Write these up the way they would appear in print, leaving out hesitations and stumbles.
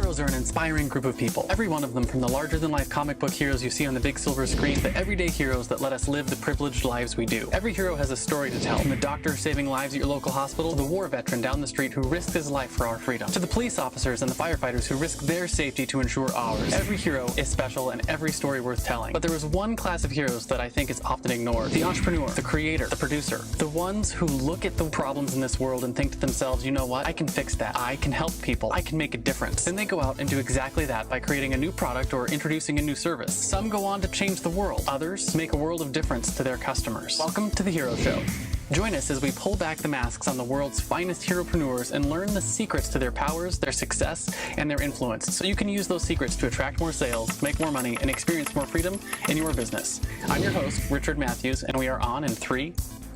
Heroes are an inspiring group of people. Every one of them, from the larger-than-life comic book heroes you see on the big silver screen, to everyday heroes that let us live the privileged lives we do. Every hero has a story to tell, from the doctor saving lives at your local hospital, to the war veteran down the street who risked his life for our freedom, to the police officers and the firefighters who risk their safety to ensure ours. Every hero is special and every story worth telling. But there is one class of heroes that I think is often ignored: the entrepreneur, the creator, the producer. The ones who look at the problems in this world and think to themselves, you know what, I can fix that. I can help people. I can make a difference. Then they go out and do exactly that by creating a new product or introducing a new service. Some go on to change the world. Others make a world of difference to their customers. Welcome to The Hero Show. Join us as we pull back the masks on the world's finest heropreneurs and learn the secrets to their powers, their success, and their influence, so you can use those secrets to attract more sales, make more money, and experience more freedom in your business. I'm your host, Richard Matthews, and we are on in 3,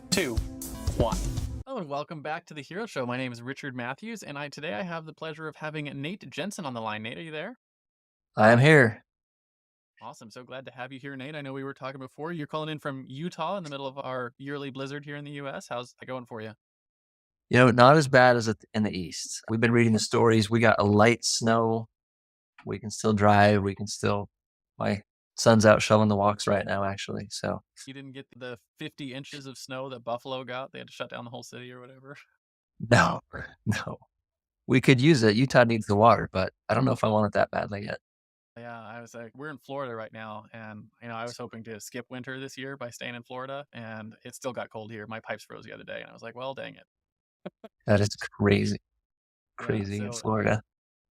2, 1. Hello and welcome back to The Hero Show. My name is Richard Matthews, and today I have the pleasure of having Nate Jensen on the line. Nate, are you there? I am here. Awesome. So glad to have you here, Nate. I know we were talking before. You're calling in from Utah in the middle of our yearly blizzard here in the U.S. How's that going for you? Not as bad as in the East. We've been reading the stories. We got a light snow. We can still drive. My son's out shoveling the walks right now, actually. So, You didn't get the 50 inches of snow that Buffalo got? They had to shut down the whole city or whatever. no, no. We could use it. Utah needs the water, but I don't know if I want it that badly yet. Yeah, I was like, we're in Florida right now, and I was hoping to skip winter this year by staying in Florida, and it still got cold here. My pipes froze the other day, and I was like, well, dang it. That is crazy, Yeah, crazy in so Florida.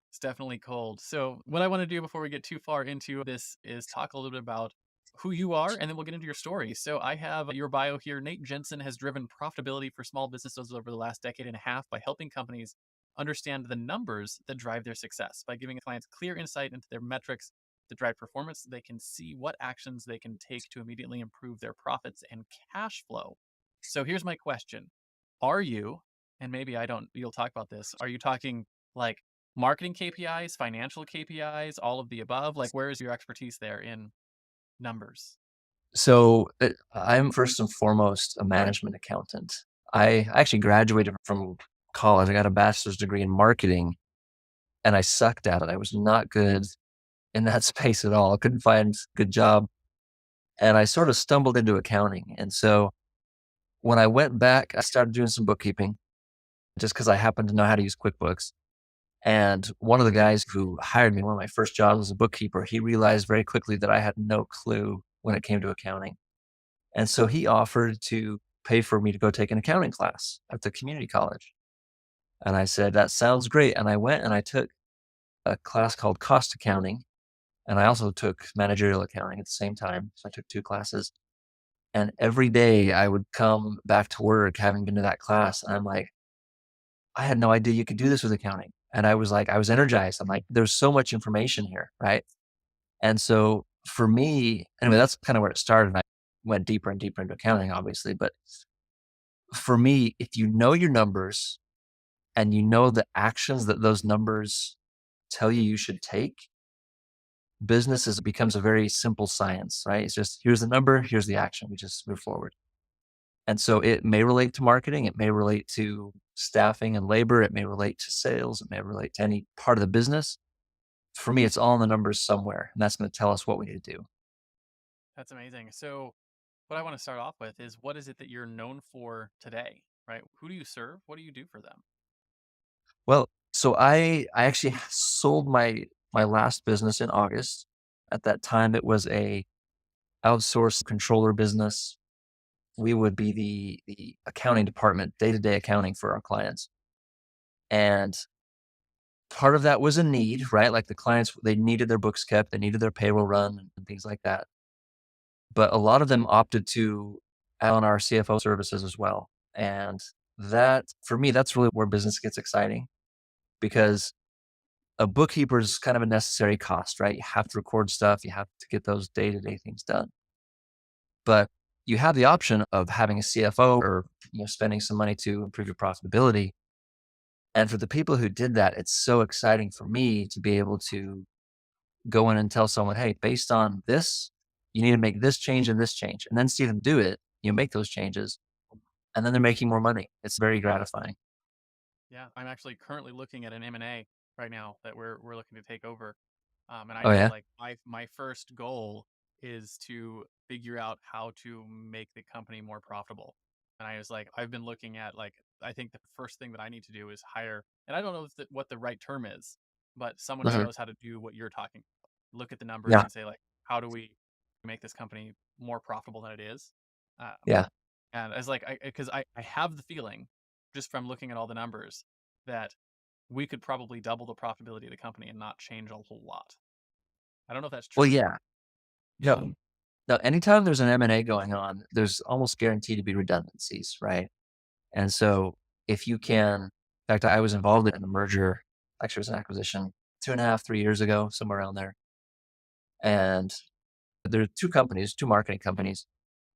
it's definitely cold. So what I want to do before we get too far into this is talk a little bit about who you are, and then we'll get into your story. So I have your bio here. Nate Jensen has driven profitability for small businesses over the last decade and a half by helping companies understand the numbers that drive their success. By giving clients clear insight into their metrics that drive performance, they can see what actions they can take to immediately improve their profits and cash flow. So here's my question. Are you, and maybe I don't, you'll talk about this, are you talking like marketing KPIs, financial KPIs, all of the above? Like, where is your expertise there in numbers? So, I'm first and foremost a management accountant. I actually graduated from college. I got a bachelor's degree in marketing, and I sucked at it. I was not good in that space at all. I couldn't find a good job. And I sort of stumbled into accounting. And so when I went back, I started doing some bookkeeping just because I happened to know how to use QuickBooks. And one of the guys who hired me, one of my first jobs as a bookkeeper, he realized very quickly that I had no clue when it came to accounting. And so he offered to pay for me to go take an accounting class at the community college. And I said, that sounds great. And I went and I took a class called cost accounting. And I also took managerial accounting at the same time. So I took 2 classes. And every day I would come back to work having been to that class. And I'm like, I had no idea you could do this with accounting. And I was like, I was energized. I'm like, there's so much information here. Right. And so for me, anyway, that's kind of where it started. I went deeper and deeper into accounting, obviously. But for me, if you know your numbers and you know the actions that those numbers tell you should take, becomes a very simple science, right? It's just, here's the number, here's the action. We just move forward. And so it may relate to marketing. It may relate to staffing and labor. It may relate to sales. It may relate to any part of the business. For me, it's all in the numbers somewhere. And that's going to tell us what we need to do. That's amazing. So what I want to start off with is, what is it that you're known for today, right? Who do you serve? What do you do for them? Well, so I actually sold my last business in August. At that time, it was a outsourced controller business. We would be the accounting department, day-to-day accounting for our clients. And part of that was a need, right? Like the clients, they needed their books kept, they needed their payroll run and things like that. But a lot of them opted to add on our CFO services as well. And that, for me, that's really where business gets exciting, because a bookkeeper is kind of a necessary cost, right? You have to record stuff, you have to get those day-to-day things done. But you have the option of having a CFO, or spending some money to improve your profitability. And for the people who did that, it's so exciting for me to be able to go in and tell someone, hey, based on this, you need to make this change and this change, and then see them do it. You make those changes, and then they're making more money. It's very gratifying. Yeah, I'm actually currently looking at an M&A right now that we're looking to take over. And I Oh know yeah. like my first goal is to figure out how to make the company more profitable. And I was like, I've been looking at like, I think the first thing that I need to do is hire, and I don't know what the right term is, but someone who Mhm. knows how to do what you're talking. Look at the numbers Yeah. and say like, how do we make this company more profitable than it is? Yeah. And as like, because I have the feeling just from looking at all the numbers that we could probably double the profitability of the company and not change a whole lot. I don't know if that's Well, true. yeah. No. No. Anytime there's an M&A going on, there's almost guaranteed to be redundancies, right? And so if you can, in fact, I was involved in a merger, actually it was an acquisition 2.5, 3 years ago, somewhere around there. And there are two companies, two marketing companies.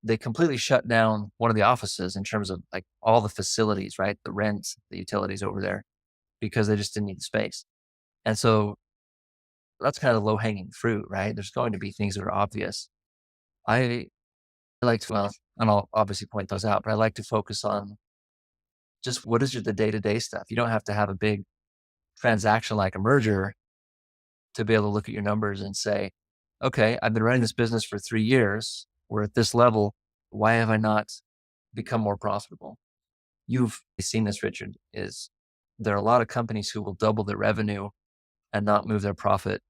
They completely shut down one of the offices in terms of like all the facilities, right? The rent, the utilities over there, because they just didn't need the space. And so that's kind of low hanging fruit, right? There's going to be things that are obvious. I like to, well, and I'll obviously point those out, but I like to focus on just what is the day to day stuff. You don't have to have a big transaction like a merger to be able to look at your numbers and say, okay, I've been running this business for 3 years. We're at this level. Why have I not become more profitable? You've seen this, Richard, is there are a lot of companies who will double their revenue and not move their profit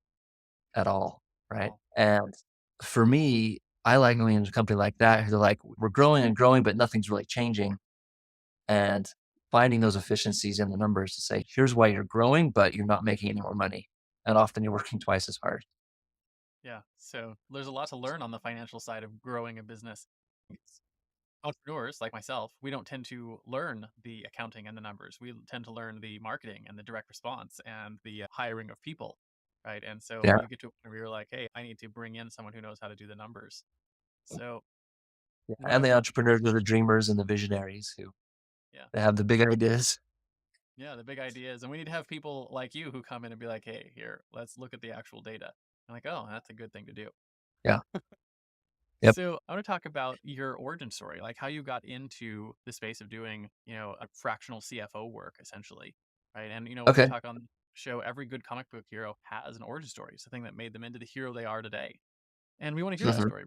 at all. Right. Oh, And for me, I like going into a company like that. They're like, we're growing and growing, but nothing's really changing. And finding those efficiencies in the numbers to say, here's why you're growing, but you're not making any more money. And often you're working twice as hard. yeah. So there's a lot to learn on the financial side of growing a business. Entrepreneurs like myself, we don't tend to learn the accounting and the numbers. We tend to learn the marketing and the direct response and the hiring of people, right? And so Yeah. you get to a point where you're like, hey, I need to bring in someone who knows how to do the numbers. So Yeah. And what, the entrepreneurs are the dreamers and the visionaries who yeah, they have the big ideas. yeah, the big ideas, and we need to have people like you who come in and be like, hey, here, let's look at the actual data. I'm like, oh, that's a good thing to do. Yeah. Yep. So I want to talk about your origin story, like how you got into the space of doing, a fractional CFO work essentially, right? And when we Okay. talk on the show, every good comic book hero has an origin story, something that made them into the hero they are today. And we want to hear that Mhm. story.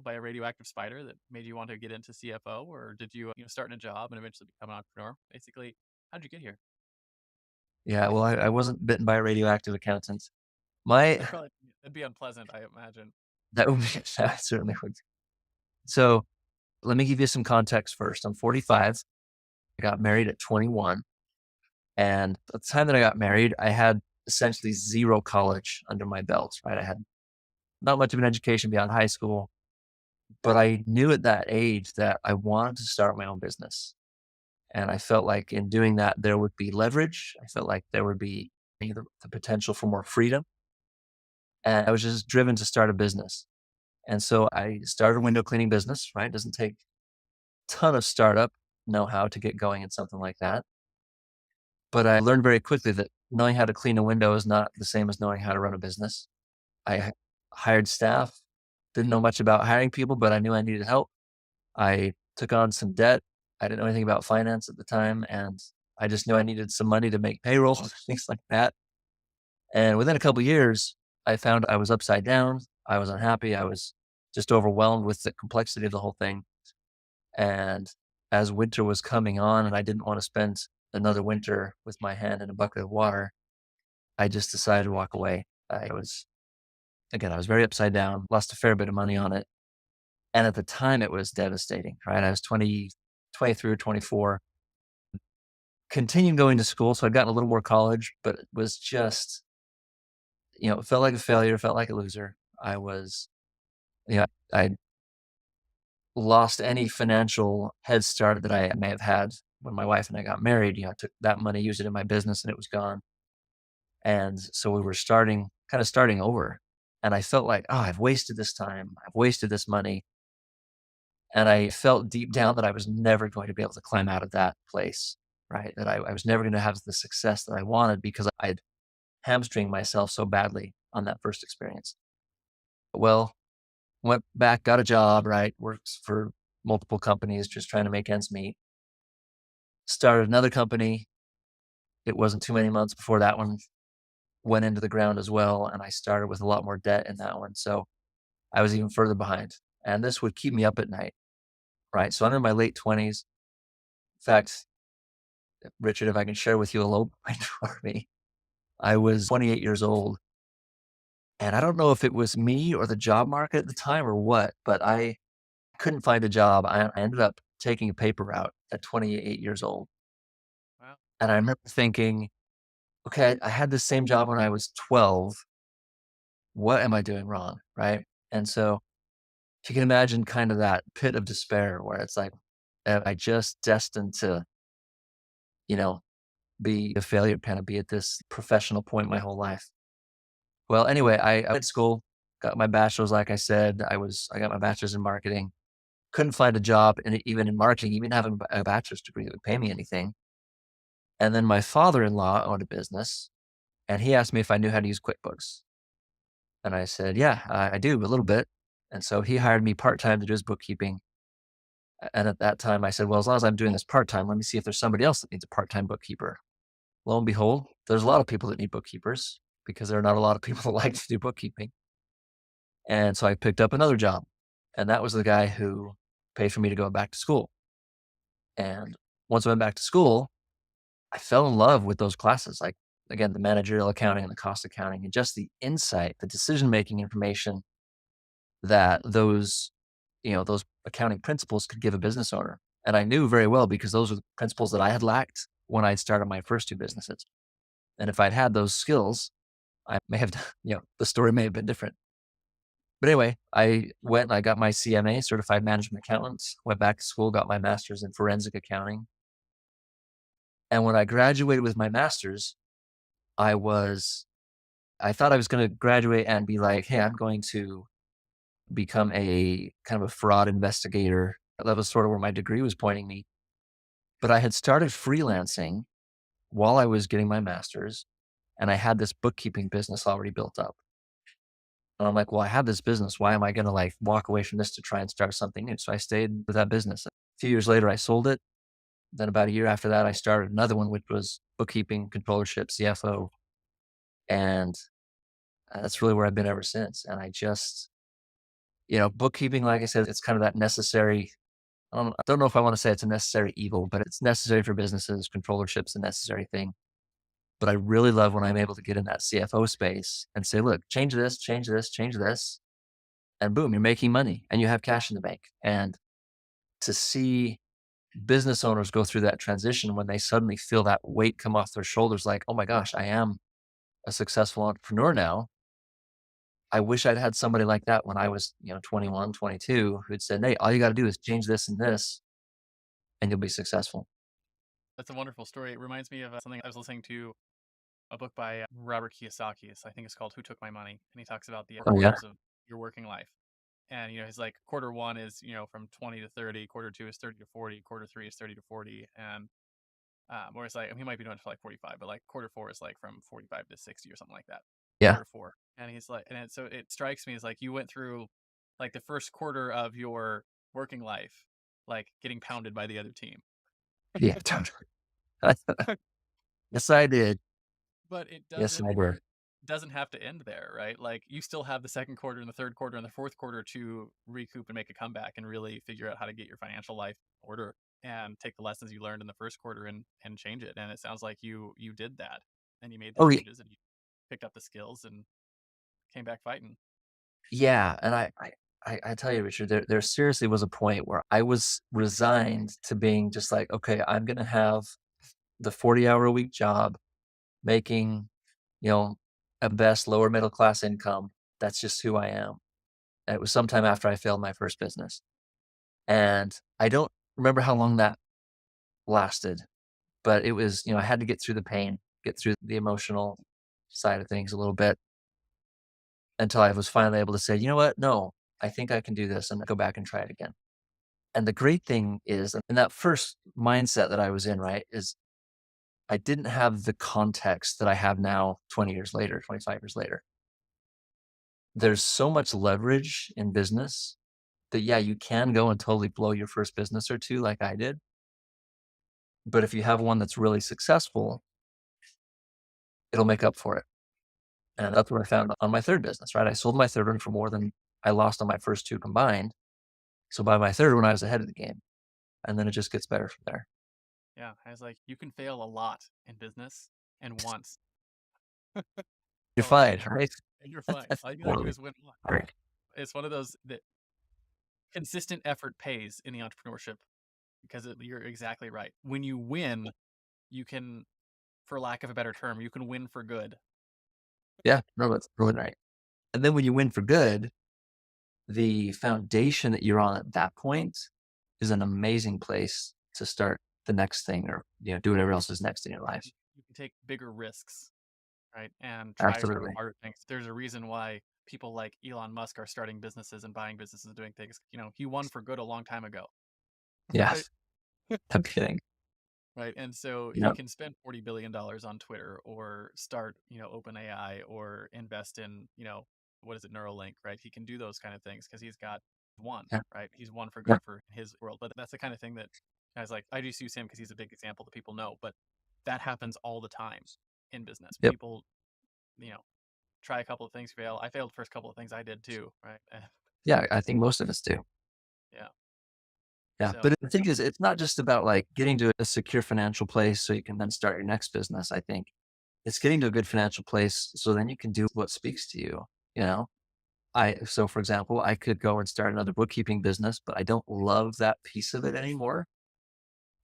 By a radioactive spider that made you want to get into CFO, or did you, start in a job and eventually become an entrepreneur? Basically, how'd you get here? Yeah. Well, I wasn't bitten by a radioactive accountant. My That'd be unpleasant, I imagine. that would be that certainly would. So let me give you some context first. I'm 45. I got married at 21. And at the time that I got married, I had essentially zero college under my belt, right? I had not much of an education beyond high school, but I knew at that age that I wanted to start my own business. And I felt like in doing that, there would be leverage. I felt like there would be the potential for more freedom. And I was just driven to start a business. And so I started a window cleaning business, right? It doesn't take a ton of startup know how to get going in something like that. But I learned very quickly that knowing how to clean a window is not the same as knowing how to run a business. I hired staff, didn't know much about hiring people, but I knew I needed help. I took on some debt. I didn't know anything about finance at the time, and I just knew I needed some money to make payroll, things like that. And within a couple of years, I found I was upside down. I was unhappy. I was just overwhelmed with the complexity of the whole thing. And as winter was coming on and I didn't want to spend another winter with my hand in a bucket of water, I just decided to walk away. I was very upside down, lost a fair bit of money on it. And at the time, it was devastating, right? I was 23 or 24, continued going to school. So I'd gotten a little more college, but it was just, it felt like a failure, felt like a loser. I was, I lost any financial head start that I may have had when my wife and I got married. I took that money, used it in my business, and it was gone. And so we were starting over. And I felt like, oh, I've wasted this time. I've wasted this money. And I felt deep down that I was never going to be able to climb out of that place, right? That I was never going to have the success that I wanted because I'd hamstring myself so badly on that first experience. Well, went back, got a job, right? Worked for multiple companies, just trying to make ends meet. Started another company, it wasn't too many months before that one went into the ground as well, and I started with a lot more debt in that one, so I was even further behind, and this would keep me up at night, right? So I'm in my late 20s. In fact, Richard, if I can share with you a low point for me, I was 28 years old, and I don't know if it was me or the job market at the time or what, but I couldn't find a job. I ended up taking a paper route at 28 years old, Wow. and I remember thinking, "Okay, I had this same job when I was 12. What am I doing wrong?" Right? And so if you can imagine kind of that pit of despair where it's like, am I just destined to, you know, be a failure, kind of be at this professional point my whole life? Well, anyway, I went to school, got my bachelor's, like I said. I got my bachelor's in marketing. Couldn't find a job even in marketing, even having a bachelor's degree that would pay me anything. And then my father-in-law owned a business, and he asked me if I knew how to use QuickBooks. And I said, yeah, I do a little bit. And so he hired me part-time to do his bookkeeping. And at that time, I said, well, as long as I'm doing this part-time, let me see if there's somebody else that needs a part-time bookkeeper. Lo and behold, there's a lot of people that need bookkeepers because there are not a lot of people that like to do bookkeeping. And so I picked up another job, and that was the guy who paid for me to go back to school. And once I went back to school, I fell in love with those classes, like, again, the managerial accounting and the cost accounting and just the insight, the decision-making information that those accounting principles could give a business owner. And I knew very well because those were the principles that I had lacked when I started my first two businesses. And if I'd had those skills, I may have, the story may have been different. But anyway, I went and I got my CMA, Certified Management Accountant, went back to school, got my master's in forensic accounting. And when I graduated with my master's, I thought I was going to graduate and be like, hey, I'm going to become a kind of a fraud investigator. That was sort of where my degree was pointing me. But I had started freelancing while I was getting my master's, and I had this bookkeeping business already built up. And I'm like, well, I have this business. Why am I going to like walk away from this to try and start something new? So I stayed with that business. A few years later, I sold it. Then about a year after that, I started another one, which was bookkeeping, controllership, CFO. And that's really where I've been ever since. And I just, bookkeeping, like I said, it's kind of that necessary. I don't know if I want to say it's a necessary evil, but it's necessary for businesses. Controllership's a necessary thing. But I really love when I'm able to get in that CFO space and say, look, change this, change this, change this. And boom, you're making money and you have cash in the bank. And to see business owners go through that transition when they suddenly feel that weight come off their shoulders, like, oh my gosh, I am a successful entrepreneur now. I wish I'd had somebody like that when I was, 21, 22, who'd said, hey, all you got to do is change this and this, and you'll be successful. That's a wonderful story. It reminds me of something I was listening to, a book by Robert Kiyosaki. I think it's called Who Took My Money? And he talks about the Oh, yeah. quarters of your working life. And, he's like, quarter one is, from 20 to 30, quarter two is 30 to 40, quarter three is 30 to 40. And, or it's like, he might be doing it for like 45, but like quarter four is like from 45 to 60 or something like that. Yeah. Quarter four. And he's like, so it strikes me as like you went through like the first quarter of your working life, like getting pounded by the other team. Yeah. Totally. Yes, I did. But it Yes, doesn't I did. doesn't have to end there, right? Like you still have the second quarter and the third quarter and the fourth quarter to recoup and make a comeback and really figure out how to get your financial life in order and take the lessons you learned in the first quarter and change it. And it sounds like you did that and you made the Oh, yeah. changes and you picked up the skills and came back fighting. Yeah, and I tell you, Richard, there seriously was a point where I was resigned to being just like, okay, I'm gonna have the 40-hour a week job making, you know, at best lower middle class income. That's just who I am. And it was sometime after I failed my first business. And I don't remember how long that lasted, but it was, I had to get through the pain, get through the emotional side of things a little bit until I was finally able to say, you know what? No, I think I can do this and go back and try it again. And the great thing is, in that first mindset that I was in, right, is I didn't have the context that I have now 20 years later, 25 years later. There's so much leverage in business that, yeah, you can go and totally blow your first business or two like I did. But if you have one that's really successful, it'll make up for it. And that's what I found on my third business, right? I sold my third one for more than I lost on my first two combined. So by my third one, I was ahead of the game. And then it just gets better from there. Yeah, I was like, you can fail a lot in business and once. You're Don't fine, fail, right? and you're fine. All you gotta do Totally. is win one. Right. It's one of those that consistent effort pays in the entrepreneurship because you're exactly right. When you win, you can, for lack of a better term, you can win for good. Yeah, no, that's really right. And then when you win for good, the foundation that you're on at that point is an amazing place to start the next thing or, do whatever else is next in your life. You can take bigger risks, right? And try Absolutely. harder things. There's a reason why people like Elon Musk are starting businesses and buying businesses and doing things. He won for good a long time ago, right? Yes. I'm kidding. Right. And so he Yep. can spend $40 billion on Twitter or start, OpenAI or invest in, what is it, Neuralink, right? He can do those kind of things because he's got one, Yeah. right? He's one for Yeah. good for his world. But that's the kind of thing that I was like, I just use him because he's a big example that people know. But that happens all the time in business. Yep. People, you know, try a couple of things, fail. I failed the first couple of things I did too, right? Yeah. I think most of us do. Yeah. Yeah. So But the thing is, it's not just about like getting to a secure financial place so you can then start your next business. I think it's getting to a good financial place so then you can do what speaks to you, you know? So for example, I could go and start another bookkeeping business, but I don't love that piece of it anymore.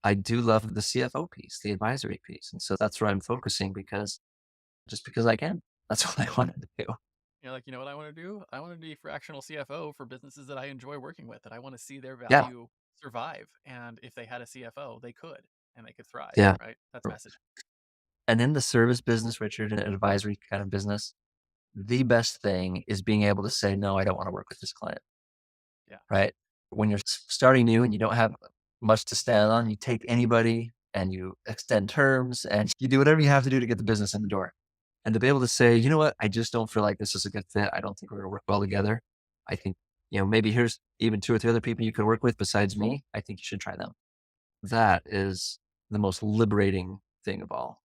I do love the CFO piece, the advisory piece. And so that's where I'm focusing because I can. That's what I want to do. you're like, you know what I want to do? I want to be fractional CFO for businesses that I enjoy working with, that I want to see their Yeah. value survive. And if they had a CFO, they could and they could thrive, Yeah. right? That's the message. And in the service business, Richard, an advisory kind of business, the best thing is being able to say, no, I don't want to work with this client, Yeah. right? When you're starting new and you don't have much to stand on, you take anybody and you extend terms and you do whatever you have to do to get the business in the door. And to be able to say, you know what, I just don't feel like this is a good fit. I don't think we're going to work well together. I think, maybe here's even two or three other people you could work with besides me. I think you should try them. That is the most liberating thing of all.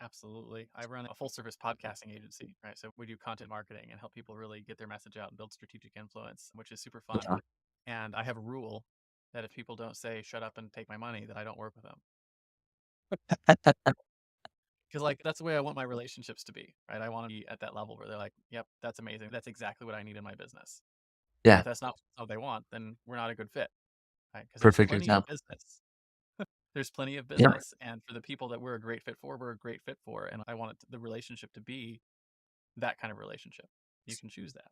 Absolutely. I run a full service podcasting agency, right? So we do content marketing and help people really get their message out and build strategic influence, which is super fun. Yeah. And I have a rule that if people don't say, shut up and take my money, that I don't work with them. Because like that's the way I want my relationships to be, right? I want to be at that level where they're like, "Yep, that's amazing. That's exactly what I need in my business." And Yeah. if that's not what they want, then we're not a good fit, right? Because there's Perfect plenty of example. business. There's plenty of Yeah. business, and for the people that we're a great fit for, we're a great fit for. And I want the relationship to be that kind of relationship. You can choose that.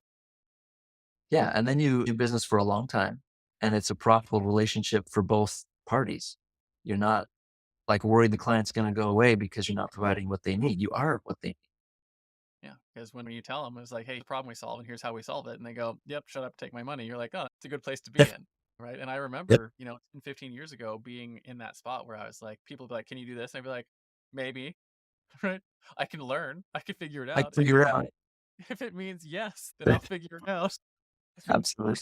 Yeah. And then you do business for a long time and it's a profitable relationship for both parties. You're not like worried the client's going to go away because you're not providing what they need. You are what they need. Yeah, because when you tell them it's like, "Hey, problem we solve, and here's how we solve it," and they go, "Yep, shut up, take my money." You're like, "Oh, it's a good place to be Yep. in." Right. And I Yep. remember, 15 years ago being in that spot where I was like, people would be like, "Can you do this?" And I'd be like, maybe, right? I can learn, I can figure it I out. And figure it out. if it means yes, then I'll figure it out. Absolutely.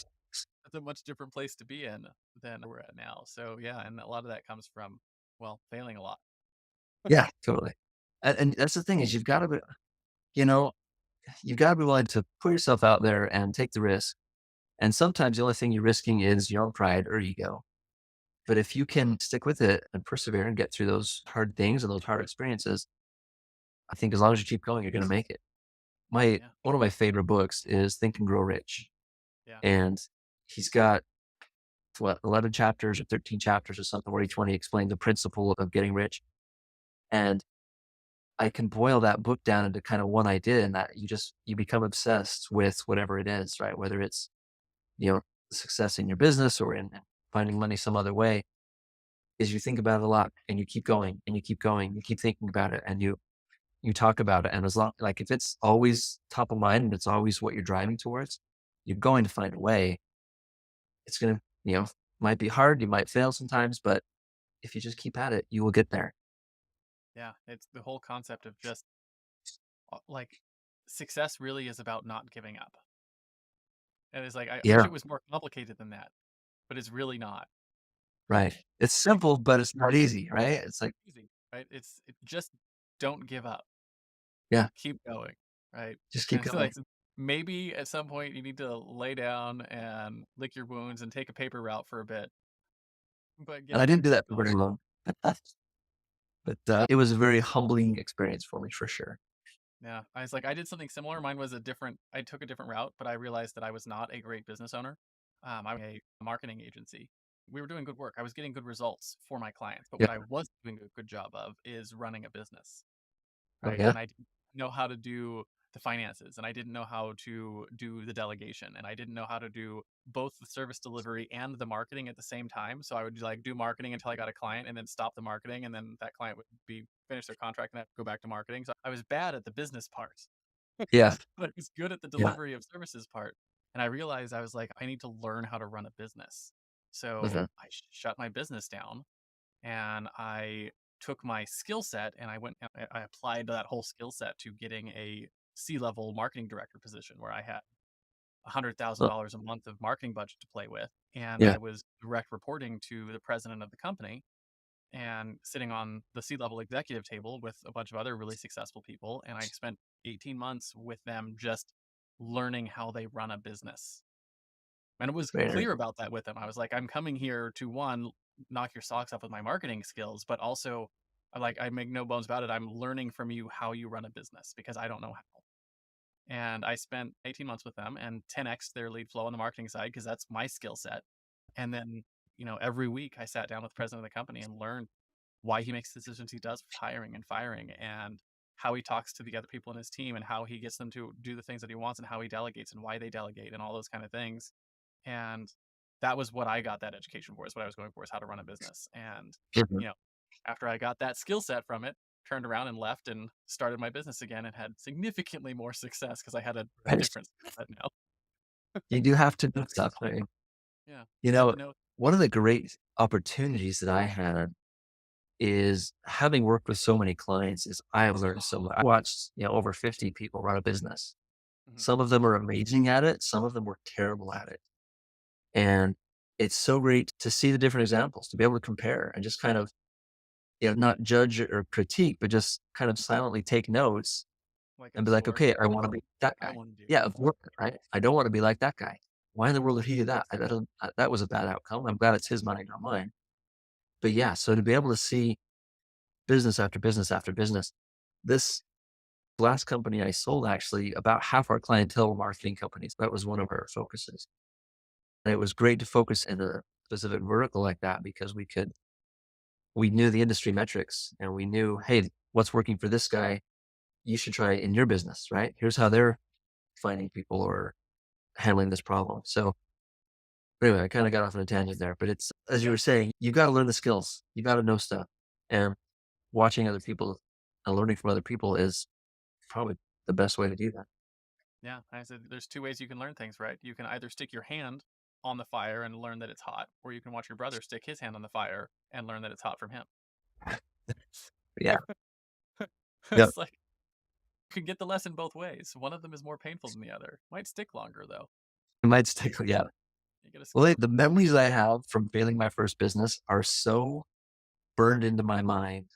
That's a much different place to be in than we're at now. So yeah, and a lot of that comes from, well, failing a lot. Yeah, totally. And that's the thing is you know, you've got to be willing to put yourself out there and take the risk. And sometimes the only thing you're risking is your own pride or ego. But if you can stick with it and persevere and get through those hard things and those hard experiences, I think as long as you keep going, you're going to make it. Yeah. One of my favorite books is Think and Grow Rich. Yeah. And he's got 11 chapters or 13 chapters or something where each one he explained the principle of getting rich. And I can boil that book down into kind of one idea in that you become obsessed with whatever it is, right? Whether it's, success in your business or in finding money some other way, is you think about it a lot and you keep going and you keep going, you keep thinking about it and you talk about it. And as long like if it's always top of mind and it's always what you're driving towards, you're going to find a way. It's gonna, might be hard, you might fail sometimes, but if you just keep at it, you will get there. Yeah. It's the whole concept of just like success really is about not giving up. And it's like, I wish Yeah. it was more complicated than that, but it's really not. Right. It's Like, simple, but it's not easy, right? It's like, easy, right? Just don't give up. Yeah. keep going, right? Just keep And so going. like maybe at some point you need to lay down and lick your wounds and take a paper route for a bit, but get And I up didn't and do keep that for going. very long, but it was a very humbling experience for me for sure. Yeah. I was like, I did something similar. Mine was I took a different route, but I realized that I was not a great business owner. I was a marketing agency. We were doing good work. I was getting good results for my clients, but Yeah. what I was doing a good job of is running a business. Oh, Right? yeah. And I didn't know how to do the finances, and I didn't know how to do the delegation, and I didn't know how to do both the service delivery and the marketing at the same time. So I would like do marketing until I got a client and then stop the marketing, and then that client would be finish their contract and I would go back to marketing. So I was bad at the business part, Yeah. but I was good at the Yeah. delivery of services part. And I realized I was like, I need to learn how to run a business. So Mhm. I shut my business down and I took my skill set and I went and I applied that whole skill set to getting a C-level marketing director position where I had Oh, $100,000 a month of marketing budget to play with, and yeah. I was direct reporting to the president of the company and sitting on the C-level executive table with a bunch of other really successful people, and I spent 18 months with them just learning how they run a business. And it was Very clear about that with them. I was like, I'm coming here to one, knock your socks off with my marketing skills, but also I make no bones about it. I'm learning from you how you run a business because I don't know how. And I spent 18 months with them and 10x their lead flow on the marketing side because that's my skill set. And then, every week I sat down with the president of the company and learned why he makes the decisions he does with hiring and firing and how he talks to the other people in his team and how he gets them to do the things that he wants and how he delegates and why they delegate and all those kind of things. And that was what I got that education for, is what I was going for, is how to run a business. And, Mhm. you know, after I got that skill set from it, turned around and left and started my business again and had significantly more success because I had a Right. different skill set now. You do have to know stuff, right? Yeah. You You have know, to know. one of the great opportunities that I had is having worked with so many clients is I have learned so much. I watched, over 50 people run a business. Mhm. Some of them are amazing at it. Some of them were terrible at it. And it's so great to see the different examples, to be able to compare and just kind of, not judge or critique, but just kind of silently take notes Like and be like, absorb. okay, I want to be that I guy. want to do. Yeah, of course, right? I don't want to be like that guy. Why in the world did he do that? That was a bad outcome. I'm glad it's his money, not mine. But yeah, so to be able to see business after business after business, this last company I sold, actually, about half our clientele were marketing companies. That was one of our focuses. And it was great to focus in a specific vertical like that because we knew the industry metrics and we knew, hey, what's working for this guy? You should try it in your business, right? Here's how they're finding people or handling this problem. So anyway, I kind of got off on a tangent there, but it's, as you were saying, you got to learn the skills. You got to know stuff, and watching other people and learning from other people is probably the best way to do that. Yeah, I said there's two ways you can learn things, right? You can either stick your hand on the fire and learn that it's hot, or you can watch your brother stick his hand on the fire and learn that it's hot from him. Yeah. Yep. It's like you can get the lesson both ways. One of them is more painful than the other. Might stick longer though. It might stick. Yeah. You get a Well, skill. the memories I have from failing my first business are so burned into my mind.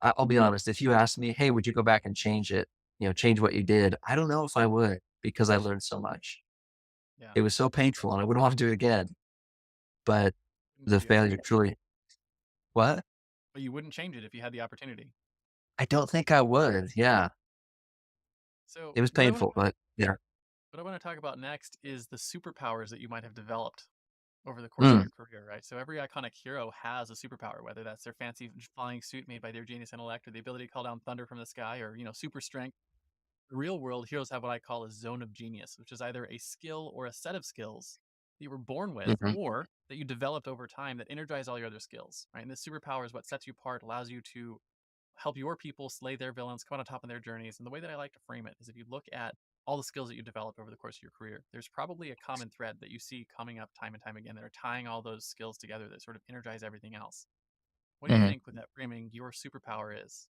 I'll be honest. If you asked me, hey, would you go back and change it? Change what you did. I don't know if I would because I learned so much. Yeah. It was so painful and I wouldn't want to do it again. But If the you had failure truly, what? But you wouldn't change it if you had the opportunity. I don't think I would. Yeah. So It was painful, but yeah. what I want to talk about next is the superpowers that you might have developed over the course of Mm, your career, right? So every iconic hero has a superpower, whether that's their fancy flying suit made by their genius intellect or the ability to call down thunder from the sky or, super strength. Real world heroes have what I call a zone of genius, which is either a skill or a set of skills that you were born with mhm, or that you developed over time that energize all your other skills, right? And this superpower is what sets you apart, allows you to help your people slay their villains, come on top of their journeys. And the way that I like to frame it is if you look at all the skills that you developed over the course of your career, there's probably a common thread that you see coming up time and time again that are tying all those skills together that sort of energize everything else. What do you mhm. think with that framing your superpower is?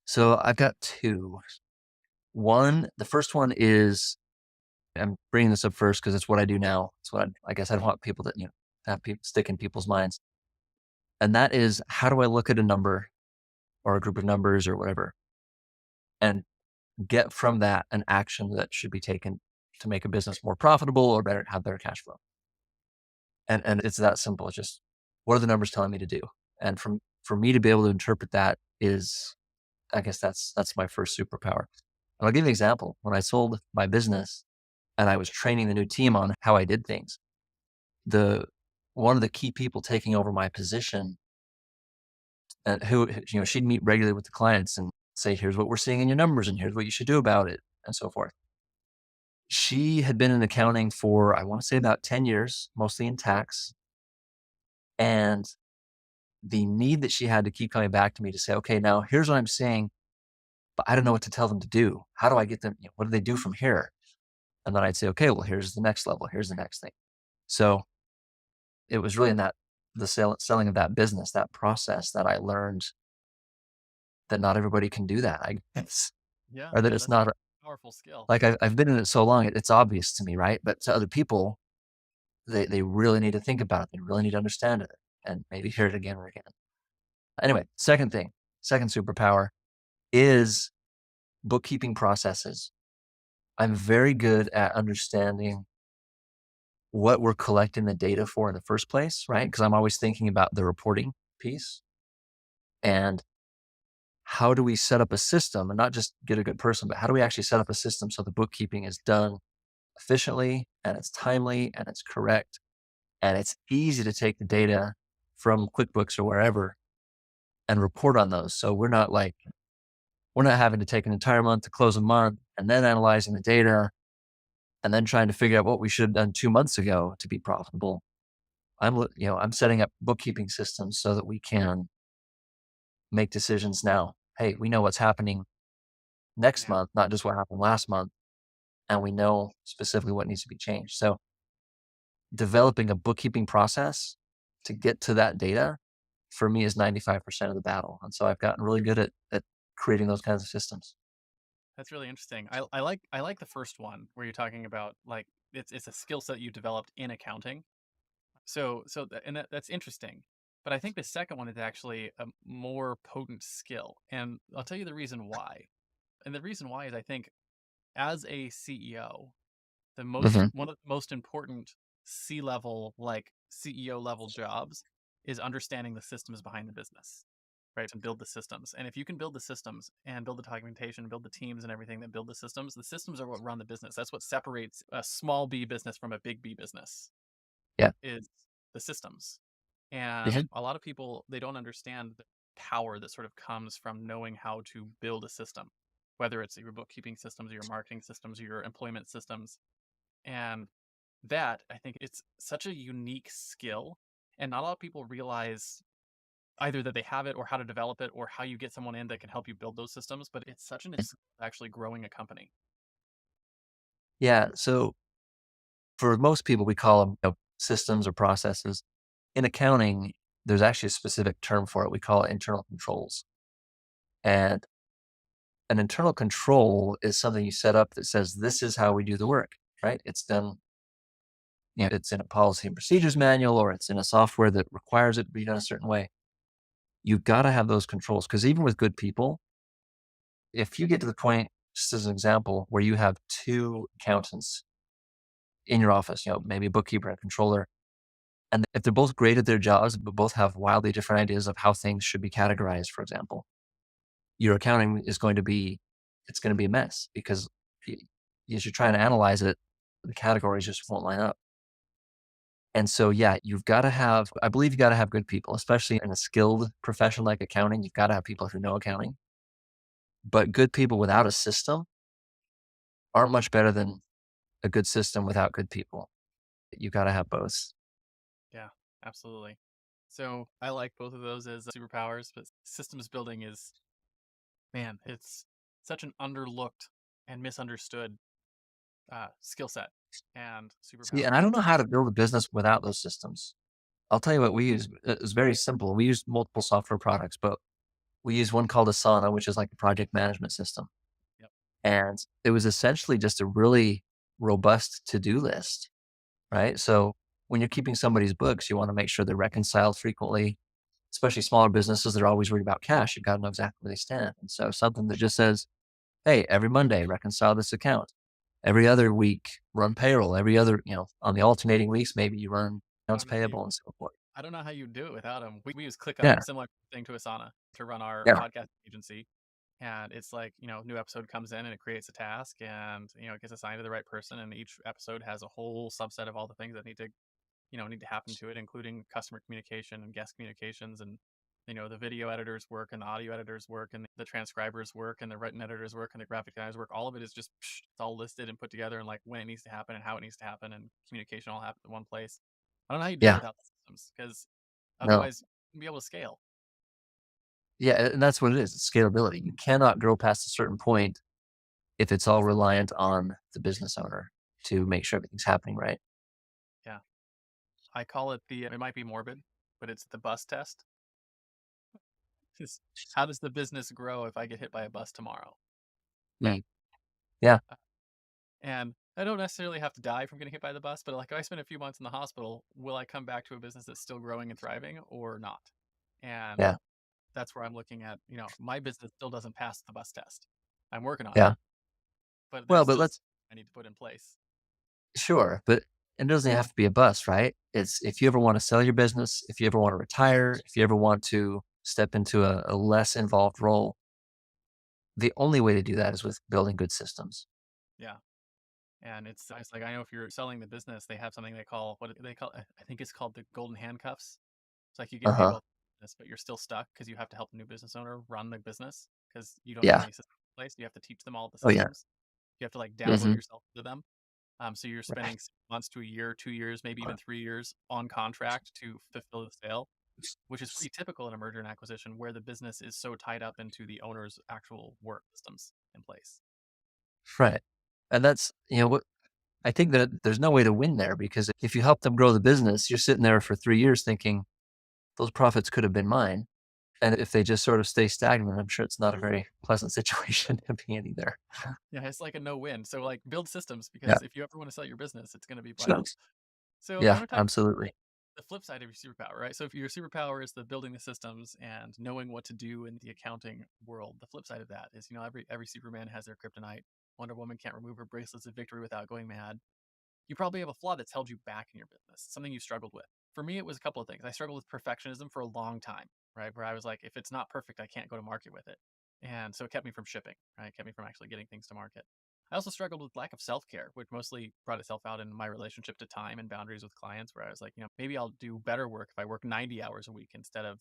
So I've got two. The first one is, I'm bringing this up first because it's what I do now. It's what I guess I don't want people that, have people stick in people's minds. And that is, how do I look at a number or a group of numbers or whatever? and get from that an action that should be taken to make a business more profitable or have better cash flow. And it's that simple. It's just, what are the numbers telling me to do? And for me to be able to interpret that is, I guess that's my first superpower. And I'll give you an example. When I sold my business and I was training the new team on how I did things, one of the key people taking over my position, and who, she'd meet regularly with the clients and say, here's what we're seeing in your numbers and here's what you should do about it, and so forth. She had been in accounting for, I want to say, about 10 years, mostly in tax. And the need that she had to keep coming back to me to say, okay, now here's what I'm saying, but I don't know what to tell them to do. How do I get them? What do they do from here? And then I'd say, okay, well, here's the next level. Here's the next thing. So it was really in the selling of that business, that process, that I learned that not everybody can do that, I guess, Yeah, or that yeah, it's that's a not powerful skill. like I've been in it so long, it's obvious to me, right? But to other people, they really need to think about it. They really need to understand it and maybe hear it again and again. Anyway, second superpower is bookkeeping processes. I'm very good at understanding what we're collecting the data for in the first place, right? Because I'm always thinking about the reporting piece and how do we set up a system, and not just get a good person, but how do we actually set up a system so the bookkeeping is done efficiently and it's timely and it's correct and it's easy to take the data from QuickBooks or wherever and report on those. So we're not having to take an entire month to close a month and then analyzing the data and then trying to figure out what we should have done 2 months ago to be profitable. I'm setting up bookkeeping systems so that we can make decisions now. Hey, we know what's happening next Yeah. month, not just what happened last month, and we know specifically what needs to be changed. So developing a bookkeeping process to get to that data for me is 95% of the battle. And so I've gotten really good at creating those kinds of systems. That's really interesting. I like the first one where you're talking about like it's a skill set you developed in accounting. That's interesting. But I think the second one is actually a more potent skill, and I'll tell you the reason why. And the reason why is I think as a CEO, Mhm. one of the most important C-level, like CEO level jobs is understanding the systems behind the business, right? And build the systems. And if you can build the systems and build the documentation, build the teams and everything that build the systems are what run the business. That's what separates a small B business from a big B business, Yeah. is the systems. And Yeah. a lot of people, they don't understand the power that sort of comes from knowing how to build a system, whether it's your bookkeeping systems, or your marketing systems, or your employment systems. And that, I think it's such a unique skill. And not a lot of people realize either that they have it or how to develop it or how you get someone in that can help you build those systems. But it's such an actually growing a company. Yeah. So for most people, we call them systems or processes. In accounting, there's actually a specific term for it. We call it internal controls. And an internal control is something you set up that says, this is how we do the work, right? It's done, it's in a policy and procedures manual, or it's in a software that requires it to be done a certain way. You've got to have those controls, because even with good people, if you get to the point, just as an example, where you have two accountants in your office, maybe a bookkeeper and a controller, and if they're both great at their jobs, but both have wildly different ideas of how things should be categorized, for example, your accounting is going to be, it's going to be a mess, because as you're trying to analyze it, the categories just won't line up. And so, yeah, I believe you got to have good people, especially in a skilled profession like accounting. You've got to have people who know accounting, but good people without a system aren't much better than a good system without good people. You got to have both. Yeah, absolutely. So I like both of those as superpowers, but systems building is, man, it's such an underlooked and misunderstood skill set and See, superpower. and I don't know how to build a business without those systems. I'll tell you what we use. It's very simple. We use multiple software products, but we use one called Asana, which is like a project management system. Yep. And it was essentially just a really robust to-do list, right? So when you're keeping somebody's books, you want to make sure they're reconciled frequently, especially smaller businesses. They're always worried about cash. You've got to know exactly where they stand. And so something that just says, hey, every Monday, reconcile this account. Every other week, run payroll. Every other, on the alternating weeks, maybe you run I accounts don't know how you payable and so forth. I don't know how you do it without them. We use ClickUp, Yeah. similar thing to Asana, to run our Yeah. podcast agency. And it's like, new episode comes in and it creates a task and, it gets assigned to the right person. And each episode has a whole subset of all the things that need to happen to it, including customer communication and guest communications and, the video editors work and the audio editors work and the transcribers work and the written editors work and the graphic designers work. All of it is just, it's all listed and put together and like when it needs to happen and how it needs to happen and communication all happens in one place. I don't know how you do it Yeah. without systems because No. otherwise you won't be able to scale. Yeah. And that's what it is. It's scalability. You cannot grow past a certain point if it's all reliant on the business owner to make sure everything's happening right. Yeah. I call it it might be morbid, but it's the bus test. Just how does the business grow if I get hit by a bus tomorrow? Mm. Yeah. And I don't necessarily have to die from getting hit by the bus, but like if I spend a few months in the hospital, will I come back to a business that's still growing and thriving or not? And Yeah. that's where I'm looking at, my business still doesn't pass the bus test. I'm working on it, Yeah. but Well, there's but still let's, I need to put in place. sure. But it doesn't have to be a bust, right? It's if you ever want to sell your business, if you ever want to retire, if you ever want to step into a less involved role, the only way to do that is with building good systems. Yeah. And it's like I know if you're selling the business, they have something they call what they call I think it's called the golden handcuffs. It's like you Uh get paid huh. well, but you're still stuck because you have to help the new business owner run the business because you don't have Yeah. any systems in place. You have to teach them all the Oh, yeah. systems. You have to like download Hmm. yourself to them. So you're Right. spending 6 months to a year, 2 years, maybe even 3 years on contract to fulfill the sale, which is pretty typical in a merger and acquisition where the business is so tied up into the owner's actual work systems in place. Right. And that's, what I think that there's no way to win there because if you help them grow the business, you're sitting there for 3 years thinking those profits could have been mine. And if they just sort of stay stagnant, I'm sure it's not a very pleasant situation to be in either. Yeah, it's like a no win. So like build systems Yeah. because if you ever want to sell your business, it's going to be So, vital. So I yeah, want to talk absolutely. the flip side of your superpower, right? So if your superpower is the building the systems and knowing what to do in the accounting world, the flip side of that is, every Superman has their kryptonite. Wonder Woman can't remove her bracelets of victory without going mad. You probably have a flaw that's held you back in your business, something you struggled with. For me, it was a couple of things. I struggled with perfectionism for a long time, right? Where I was like, if it's not perfect, I can't go to market with it. And so it kept me from shipping, right? It kept me from actually getting things to market. I also struggled with lack of self care, which mostly brought itself out in my relationship to time and boundaries with clients, where I was like, maybe I'll do better work if I work 90 hours a week instead of,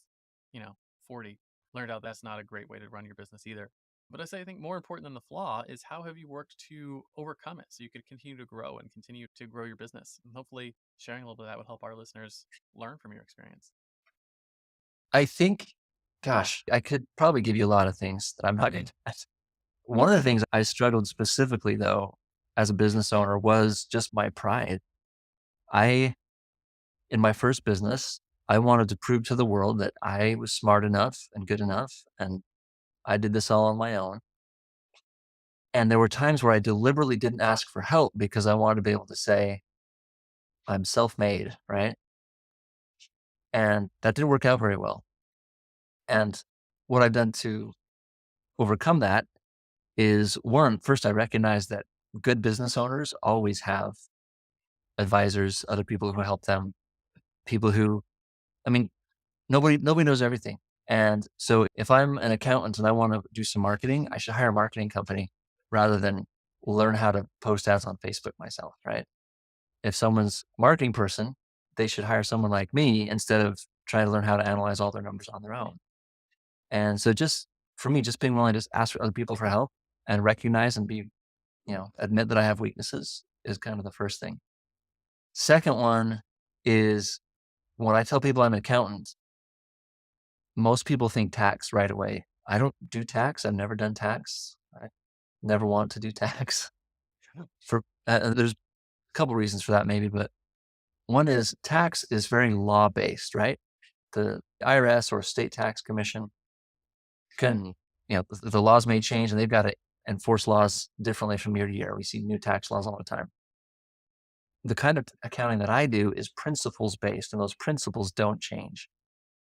you know, 40. Learned out that's not a great way to run your business either. But I think more important than the flaw is how have you worked to overcome it so you could continue to grow and continue to grow your business. And hopefully sharing a little bit of that would help our listeners learn from your experience. I think, gosh, I could probably give you a lot of things that I'm not going to. One of the things I struggled specifically, though, as a business owner was just my pride. I, in my first business, I wanted to prove to the world that I was smart enough and good enough, and I did this all on my own. And there were times where I deliberately didn't ask for help because I wanted to be able to say, I'm self made, right? And that didn't work out very well. And what I've done to overcome that is one, first, I recognize that good business owners always have advisors, other people who help them, people who, I mean, nobody knows everything. And so if I'm an accountant and I want to do some marketing, I should hire a marketing company rather than learn how to post ads on Facebook myself, right? If someone's a marketing person, they should hire someone like me instead of trying to learn how to analyze all their numbers on their own. And so just for me, just being willing to just ask for other people for help and recognize and be, admit that I have weaknesses is kind of the first thing. Second one is when I tell people I'm an accountant, most people think tax right away. I don't do tax. I've never done tax. I never want to do tax. For there's a couple reasons for that, maybe, but one is tax is very law based, right? The IRS or state tax commission can, the laws may change and they've got to enforce laws differently from year to year. We see new tax laws all the time. The kind of accounting that I do is principles based, and those principles don't change.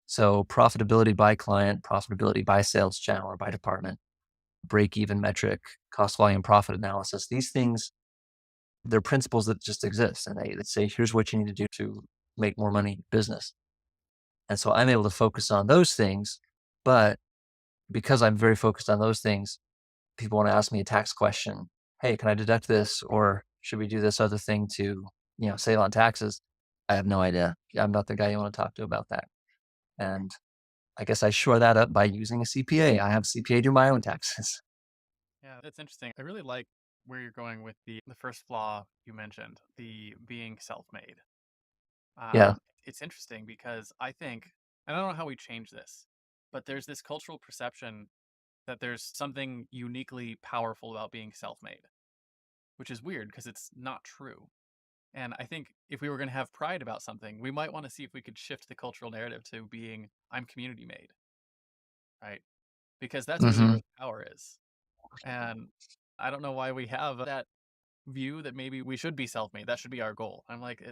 So profitability by client, profitability by sales channel or by department. break-even metric, cost volume profit analysis. These things, they're principles that just exist, and they say, here's what you need to do to make more money in business. And so I'm able to focus on those things, but because I'm very focused on those things, people want to ask me a tax question. Hey, can I deduct this? Or should we do this other thing to, save on taxes? I have no idea. I'm not the guy you want to talk to about that. And I guess I shore that up by using a CPA. I have a CPA do my own taxes. Yeah, that's interesting. I really like where you're going with the first flaw you mentioned, the being self-made. Yeah. It's interesting because I think, and I don't know how we change this, but there's this cultural perception that there's something uniquely powerful about being self-made, which is weird because it's not true. And I think if we were going to have pride about something, we might want to see if we could shift the cultural narrative to being I'm community made, right? Because that's really Hmm. where the power is. And I don't know why we have that view that maybe we should be self-made. That should be our goal. I'm like,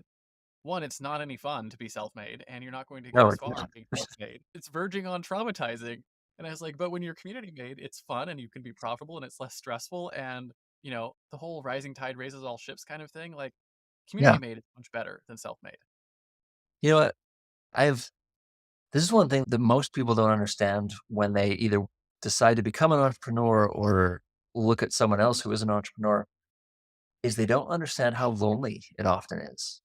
one, it's not any fun to be self-made, and you're not going to get No, as it's far not. being self-made. It's verging on traumatizing. And I was like, but when you're community made, it's fun and you can be profitable and it's less stressful. And, the whole rising tide raises all ships kind of thing. Like, community Yeah. made is much better than self-made. You know what? I've This is one thing that most people don't understand when they either decide to become an entrepreneur or look at someone else who is an entrepreneur, is they don't understand how lonely it often is.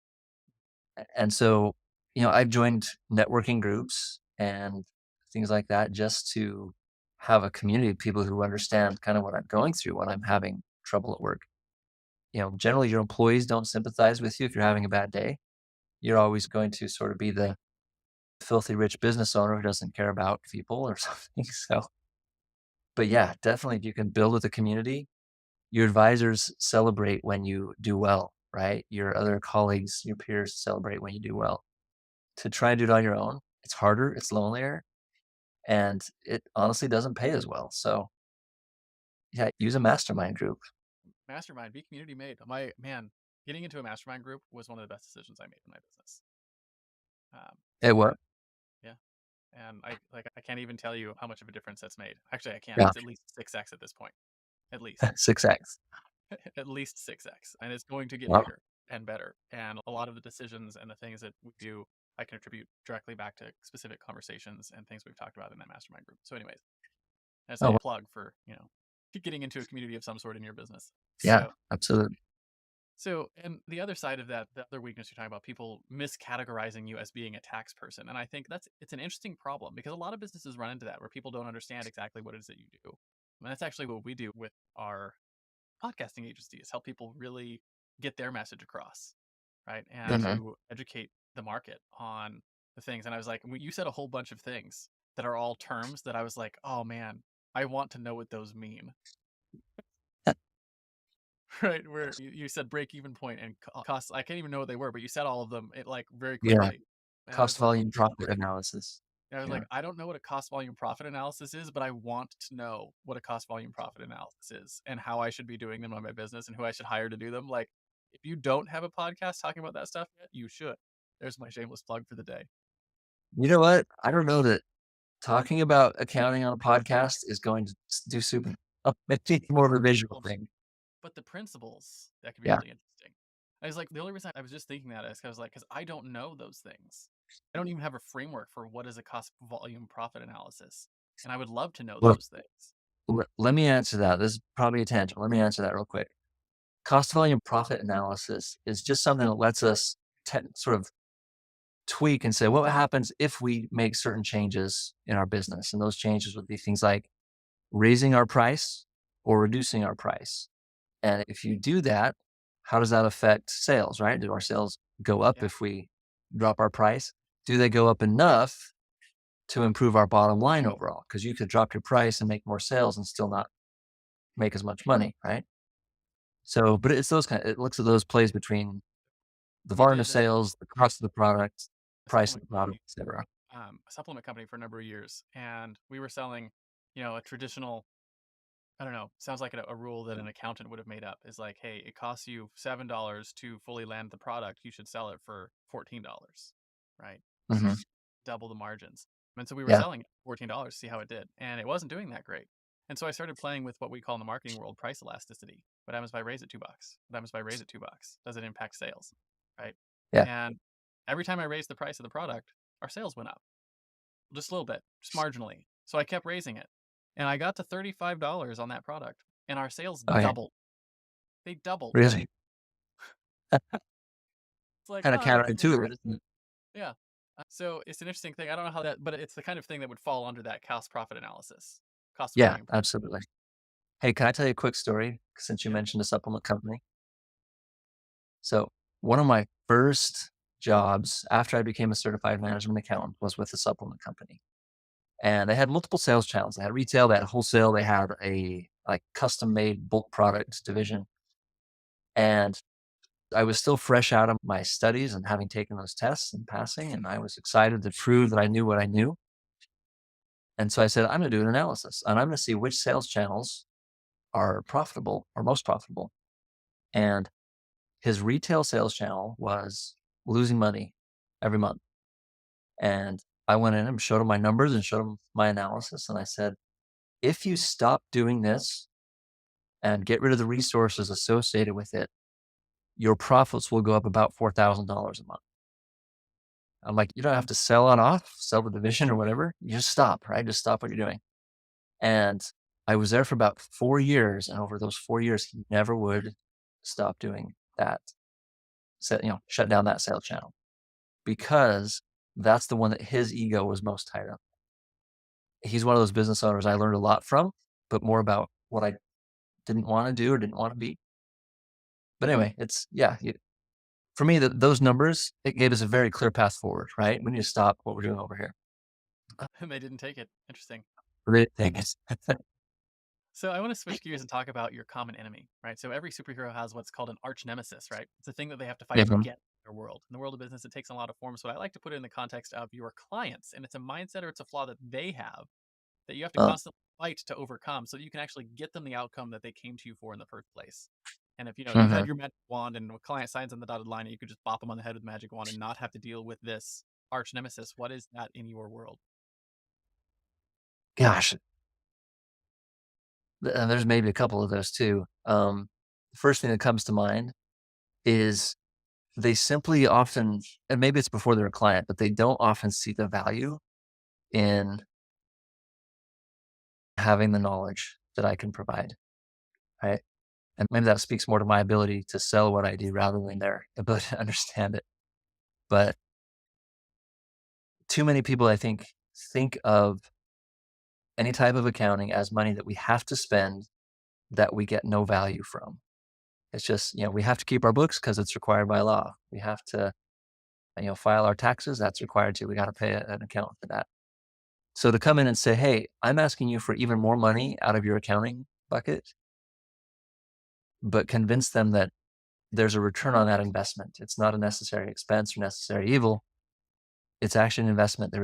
And so, I've joined networking groups and things like that just to have a community of people who understand kind of what I'm going through when I'm having trouble at work. Generally your employees don't sympathize with you if you're having a bad day. You're always going to sort of be the filthy rich business owner who doesn't care about people or something. So, but yeah, definitely if you can build with the community, your advisors celebrate when you do well, right? Your other colleagues, your peers celebrate when you do well. To try and do it on your own, it's harder, it's lonelier, and it honestly doesn't pay as well. So yeah, use a mastermind group. Mastermind, be community made. My man, getting into a mastermind group was one of the best decisions I made in my business. Um, It what? yeah. And I can't even tell you how much of a difference that's made. Actually, I can. Yeah, It's at least 6x at this point. At least. 6x. At least 6x. And it's going to get Wow. bigger and better. And a lot of the decisions and the things that we do, I can attribute directly back to specific conversations and things we've talked about in that mastermind group. So, anyways, that's a Oh, little plug for, getting into a community of some sort in your business. yeah, So, absolutely. and the other side of that, the other weakness you're talking about, people miscategorizing you as being a tax person. And I think it's an interesting problem because a lot of businesses run into that where people don't understand exactly what it is that you do. And that's actually what we do with our podcasting agency is help people really get their message across, right? And Hmm. to educate the market on the things. And I was like, you said a whole bunch of things that are all terms that I was like, oh man, I want to know what those mean. Right, where you said break even point and costs. I can't even know what they were, but you said all of them like very Yeah, quickly, and I cost was like, volume profit analysis. Yeah. I don't know what a cost volume profit analysis is, but I want to know what a cost volume profit analysis is and how I should be doing them on my business and who I should hire to do them. Like, if you don't have a podcast talking about that stuff yet, you should. There's my shameless plug for the day. You know what? I don't know that talking about accounting on a podcast is going to do super. Oh, maybe more of a visual Well, thing. but the principles that could be Yeah. really interesting. I was like, the only reason I was just thinking that is because I don't know those things. I don't even have a framework for what is a cost volume profit analysis, and I would love to know Look, those things. let me answer that. This is probably a tangent. Let me answer that real quick. Cost volume profit analysis is just something that lets us sort of tweak and say what happens if we make certain changes in our business. And those changes would be things like raising our price or reducing our price. And if you do that, how does that affect sales, right? Do our sales go up Yeah, if we drop our price? Do they go up enough to improve our bottom line overall? Because you could drop your price and make more sales and still not make as much money, right? So, but it's it looks at those plays between the we volume of did sales, the cost of the product, a price of supplement the product, company, etc. a supplement company for a number of years, and we were selling, a traditional. I don't know. Sounds like a rule that an accountant would have made up. Is like, hey, it costs you $7 to fully land the product. You should sell it for $14, right? Hmm. Double the margins. And so we were Yeah. selling it for $14 to see how it did. And it wasn't doing that great. And so I started playing with what we call in the marketing world price elasticity. What happens if I raise it $2? What happens if I raise it $2? Does it impact sales? Right. Yeah. And every time I raised the price of the product, our sales went up just a little bit, just marginally. So I kept raising it. And I got to $35 on that product and our sales Okay. doubled. They doubled. Really? It's like, Kind of oh, that's counterintuitive, isn't it? yeah. So it's an interesting thing. I don't know how that, but it's the kind of thing that would fall under that cost profit analysis, cost of Yeah, running. absolutely. Hey, can I tell you a quick story since you Yeah. mentioned a supplement company? So, one of my first jobs after I became a certified management accountant was with a supplement company. And they had multiple sales channels. They had retail, they had wholesale, they had a like custom made bulk product division. And I was still fresh out of my studies and having taken those tests and passing, and I was excited to prove that I knew what I knew. And so I said, I'm going to do an analysis and I'm going to see which sales channels are profitable or most profitable. And his retail sales channel was losing money every month. And I went in and showed him my numbers and showed him my analysis. And I said, if you stop doing this and get rid of the resources associated with it, your profits will go up about $4,000 a month. I'm like, you don't have to sell on off, sell the division or whatever. You just stop, right? Just stop what you're doing. And I was there for about 4 years. And over those 4 years, he never would stop doing that. Shut down that sales channel because that's the one that his ego was most tied up. He's one of those business owners I learned a lot from, but more about what I didn't want to do or didn't want to be. But anyway, for me, those numbers, it gave us a very clear path forward, right? We need to stop what we're doing over here. And they didn't take it. Interesting. Great thing is, So I want to switch gears and talk about your common enemy, right? So every superhero has what's called an arch nemesis, right? It's a thing that they have to fight yeah, to get in their world. In the world of business, it takes a lot of forms, but I like to put it in the context of your clients. And it's a mindset or it's a flaw that they have that you have to constantly fight to overcome so that you can actually get them the outcome that they came to you for in the first place. And if you had your magic wand and a client signs on the dotted line and you could just bop them on the head with the magic wand and not have to deal with this arch nemesis, what is that in your world? gosh, there's maybe a couple of those too. The first thing that comes to mind is they simply often, and maybe it's before they're a client, but they don't often see the value in having the knowledge that I can provide, right? And maybe that speaks more to my ability to sell what I do rather than their ability to understand it. But too many people, I think of any type of accounting as money that we have to spend that we get no value from. It's just, we have to keep our books because it's required by law. We have to, file our taxes. That's required too. We got to pay an accountant for that. So to come in and say, hey, I'm asking you for even more money out of your accounting bucket, but convince them that there's a return on that investment. It's not a necessary expense or necessary evil. It's actually an investment.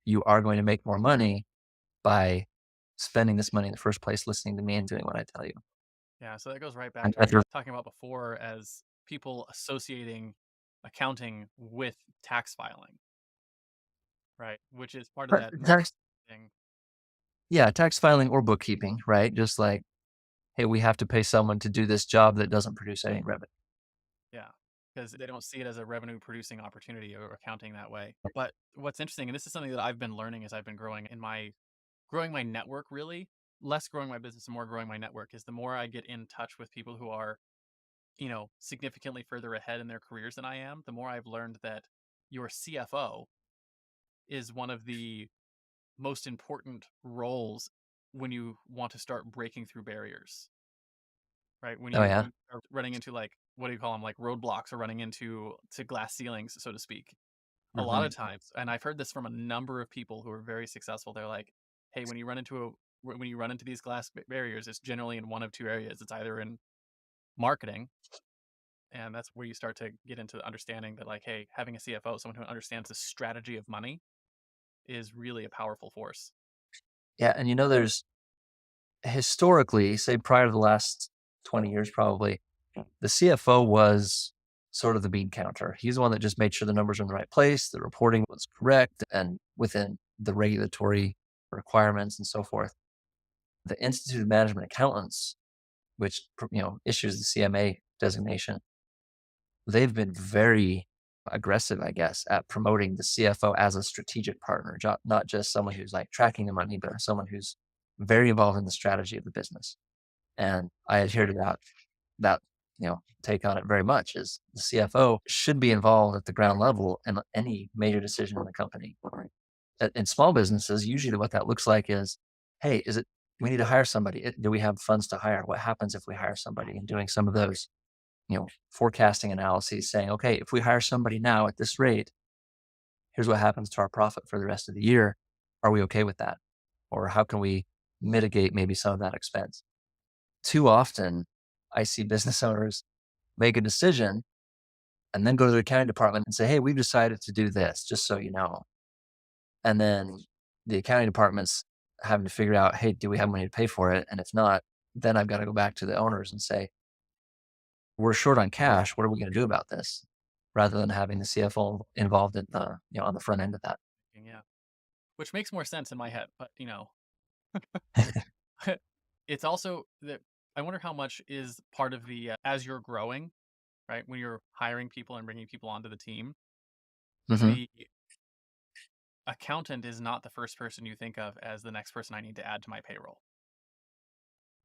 You are going to make more money by spending this money in the first place, listening to me and doing what I tell you. Yeah, so that goes right back And to what we were talking about before as people associating accounting with tax filing, right? Which is part of that tax, thing. yeah, tax filing or bookkeeping, right? Just like, hey, we have to pay someone to do this job that doesn't produce any revenue. Yeah, because they don't see it as a revenue producing opportunity or accounting that way. But what's interesting, and this is something that I've been learning as I've been growing my network really, less growing my business and more growing my network is the more I get in touch with people who are, significantly further ahead in their careers than I am, the more I've learned that your CFO is one of the most important roles when you want to start breaking through barriers, right? When Oh you yeah. when you are running into like what do you call them, like roadblocks or running into glass ceilings, so to speak. A lot Hmm. of times, and I've heard this from a number of people who are very successful. They're like, "Hey, when you run into these glass barriers, it's generally in one of two areas. It's either in marketing, and that's where you start to get into understanding that, like, hey, having a CFO, someone who understands the strategy of money, is really a powerful force." Yeah. And there's historically, say prior to the last 20 years, probably, the CFO was sort of the bean counter. He's the one that just made sure the numbers are in the right place, the reporting was correct and within the regulatory requirements and so forth. The Institute of Management Accountants, which issues the CMA designation, they've been very aggressive, I guess, at promoting the CFO as a strategic partner, not just someone who's like tracking the money, but someone who's very involved in the strategy of the business. And I adhere to that take on it very much. Is the CFO should be involved at the ground level in any major decision in the company. In small businesses, usually what that looks like is, hey, we need to hire somebody. Do we have funds to hire? What happens if we hire somebody? And doing some of those forecasting analyses, saying, okay, if we hire somebody now at this rate, here's what happens to our profit for the rest of the year. Are we okay with that? Or how can we mitigate maybe some of that expense? Too often, I see business owners make a decision and then go to the accounting department and say, hey, we've decided to do this, just so you know. And then the accounting department's having to figure out, hey, do we have money to pay for it? And if not, then I've got to go back to the owners and say, we're short on cash. What are we going to do about this? Rather than having the CFO involved in the, on the front end of that. Yeah. Which makes more sense in my head, but it's also that I wonder how much is part of the, as you're growing, right? When you're hiring people and bringing people onto the team, Mm-hmm. the accountant is not the first person you think of as the next person I need to add to my payroll,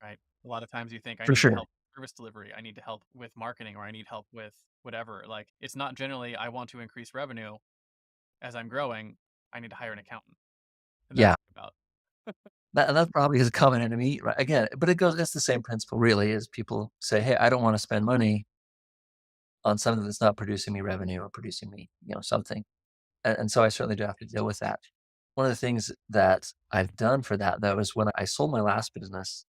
right? A lot of times you think I For need to sure. help with service delivery, I need to help with marketing, or I need help with whatever. Like, it's not generally I want to increase revenue as I'm growing. I need to hire an accountant. And that's Yeah. about. That probably is a common enemy, right? Again, but it's the same principle really, is people say, hey, I don't want to spend money on something that's not producing me revenue or producing me, something. And so I certainly do have to deal with that. One of the things that I've done for that, though, is when I sold my last business,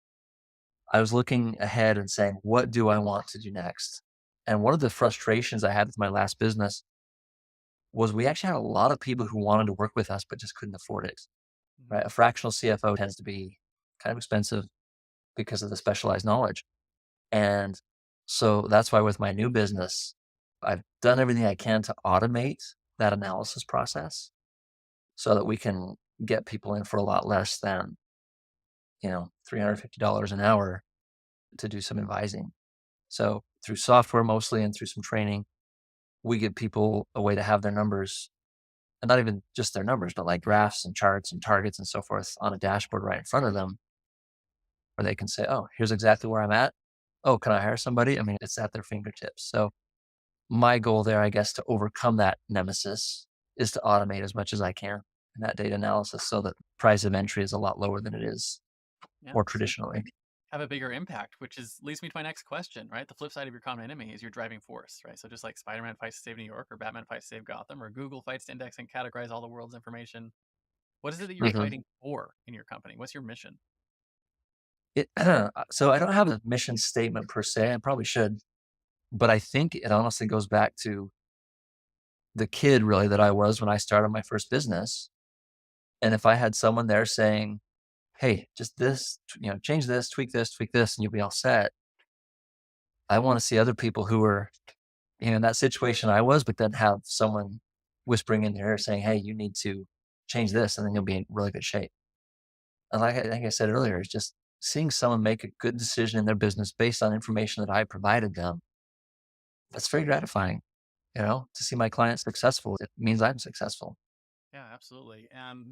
I was looking ahead and saying, what do I want to do next? And one of the frustrations I had with my last business was we actually had a lot of people who wanted to work with us, but just couldn't afford it, right? A fractional CFO tends to be kind of expensive because of the specialized knowledge. And so that's why with my new business, I've done everything I can to automate that analysis process so that we can get people in for a lot less than, $350 an hour to do some advising. So through software mostly and through some training, we give people a way to have their numbers, and not even just their numbers, but like graphs and charts and targets and so forth on a dashboard right in front of them, where they can say, oh, here's exactly where I'm at. Oh, can I hire somebody? I mean, it's at their fingertips. So my goal there, I guess, to overcome that nemesis is to automate as much as I can in that data analysis so that price of entry is a lot lower than it is Yeah, more so you traditionally. have a bigger impact, which leads me to my next question, right? The flip side of your common enemy is your driving force, right? So just like Spider-Man fights to save New York, or Batman fights to save Gotham, or Google fights to index and categorize all the world's information, what is it that you're Mhm. fighting for in your company? What's your mission? So I don't have a mission statement per se. I probably should, but I think it honestly goes back to the kid really that I was when I started my first business. And if I had someone there saying, hey, just this, change this, tweak this, and you'll be all set. I want to see other people who are, in that situation I was, but then have someone whispering in their ear saying, hey, you need to change this, and then you'll be in really good shape. And like I think I said earlier, it's just seeing someone make a good decision in their business based on information that I provided them. That's very gratifying, to see my clients successful. It means I'm successful. Yeah, absolutely. And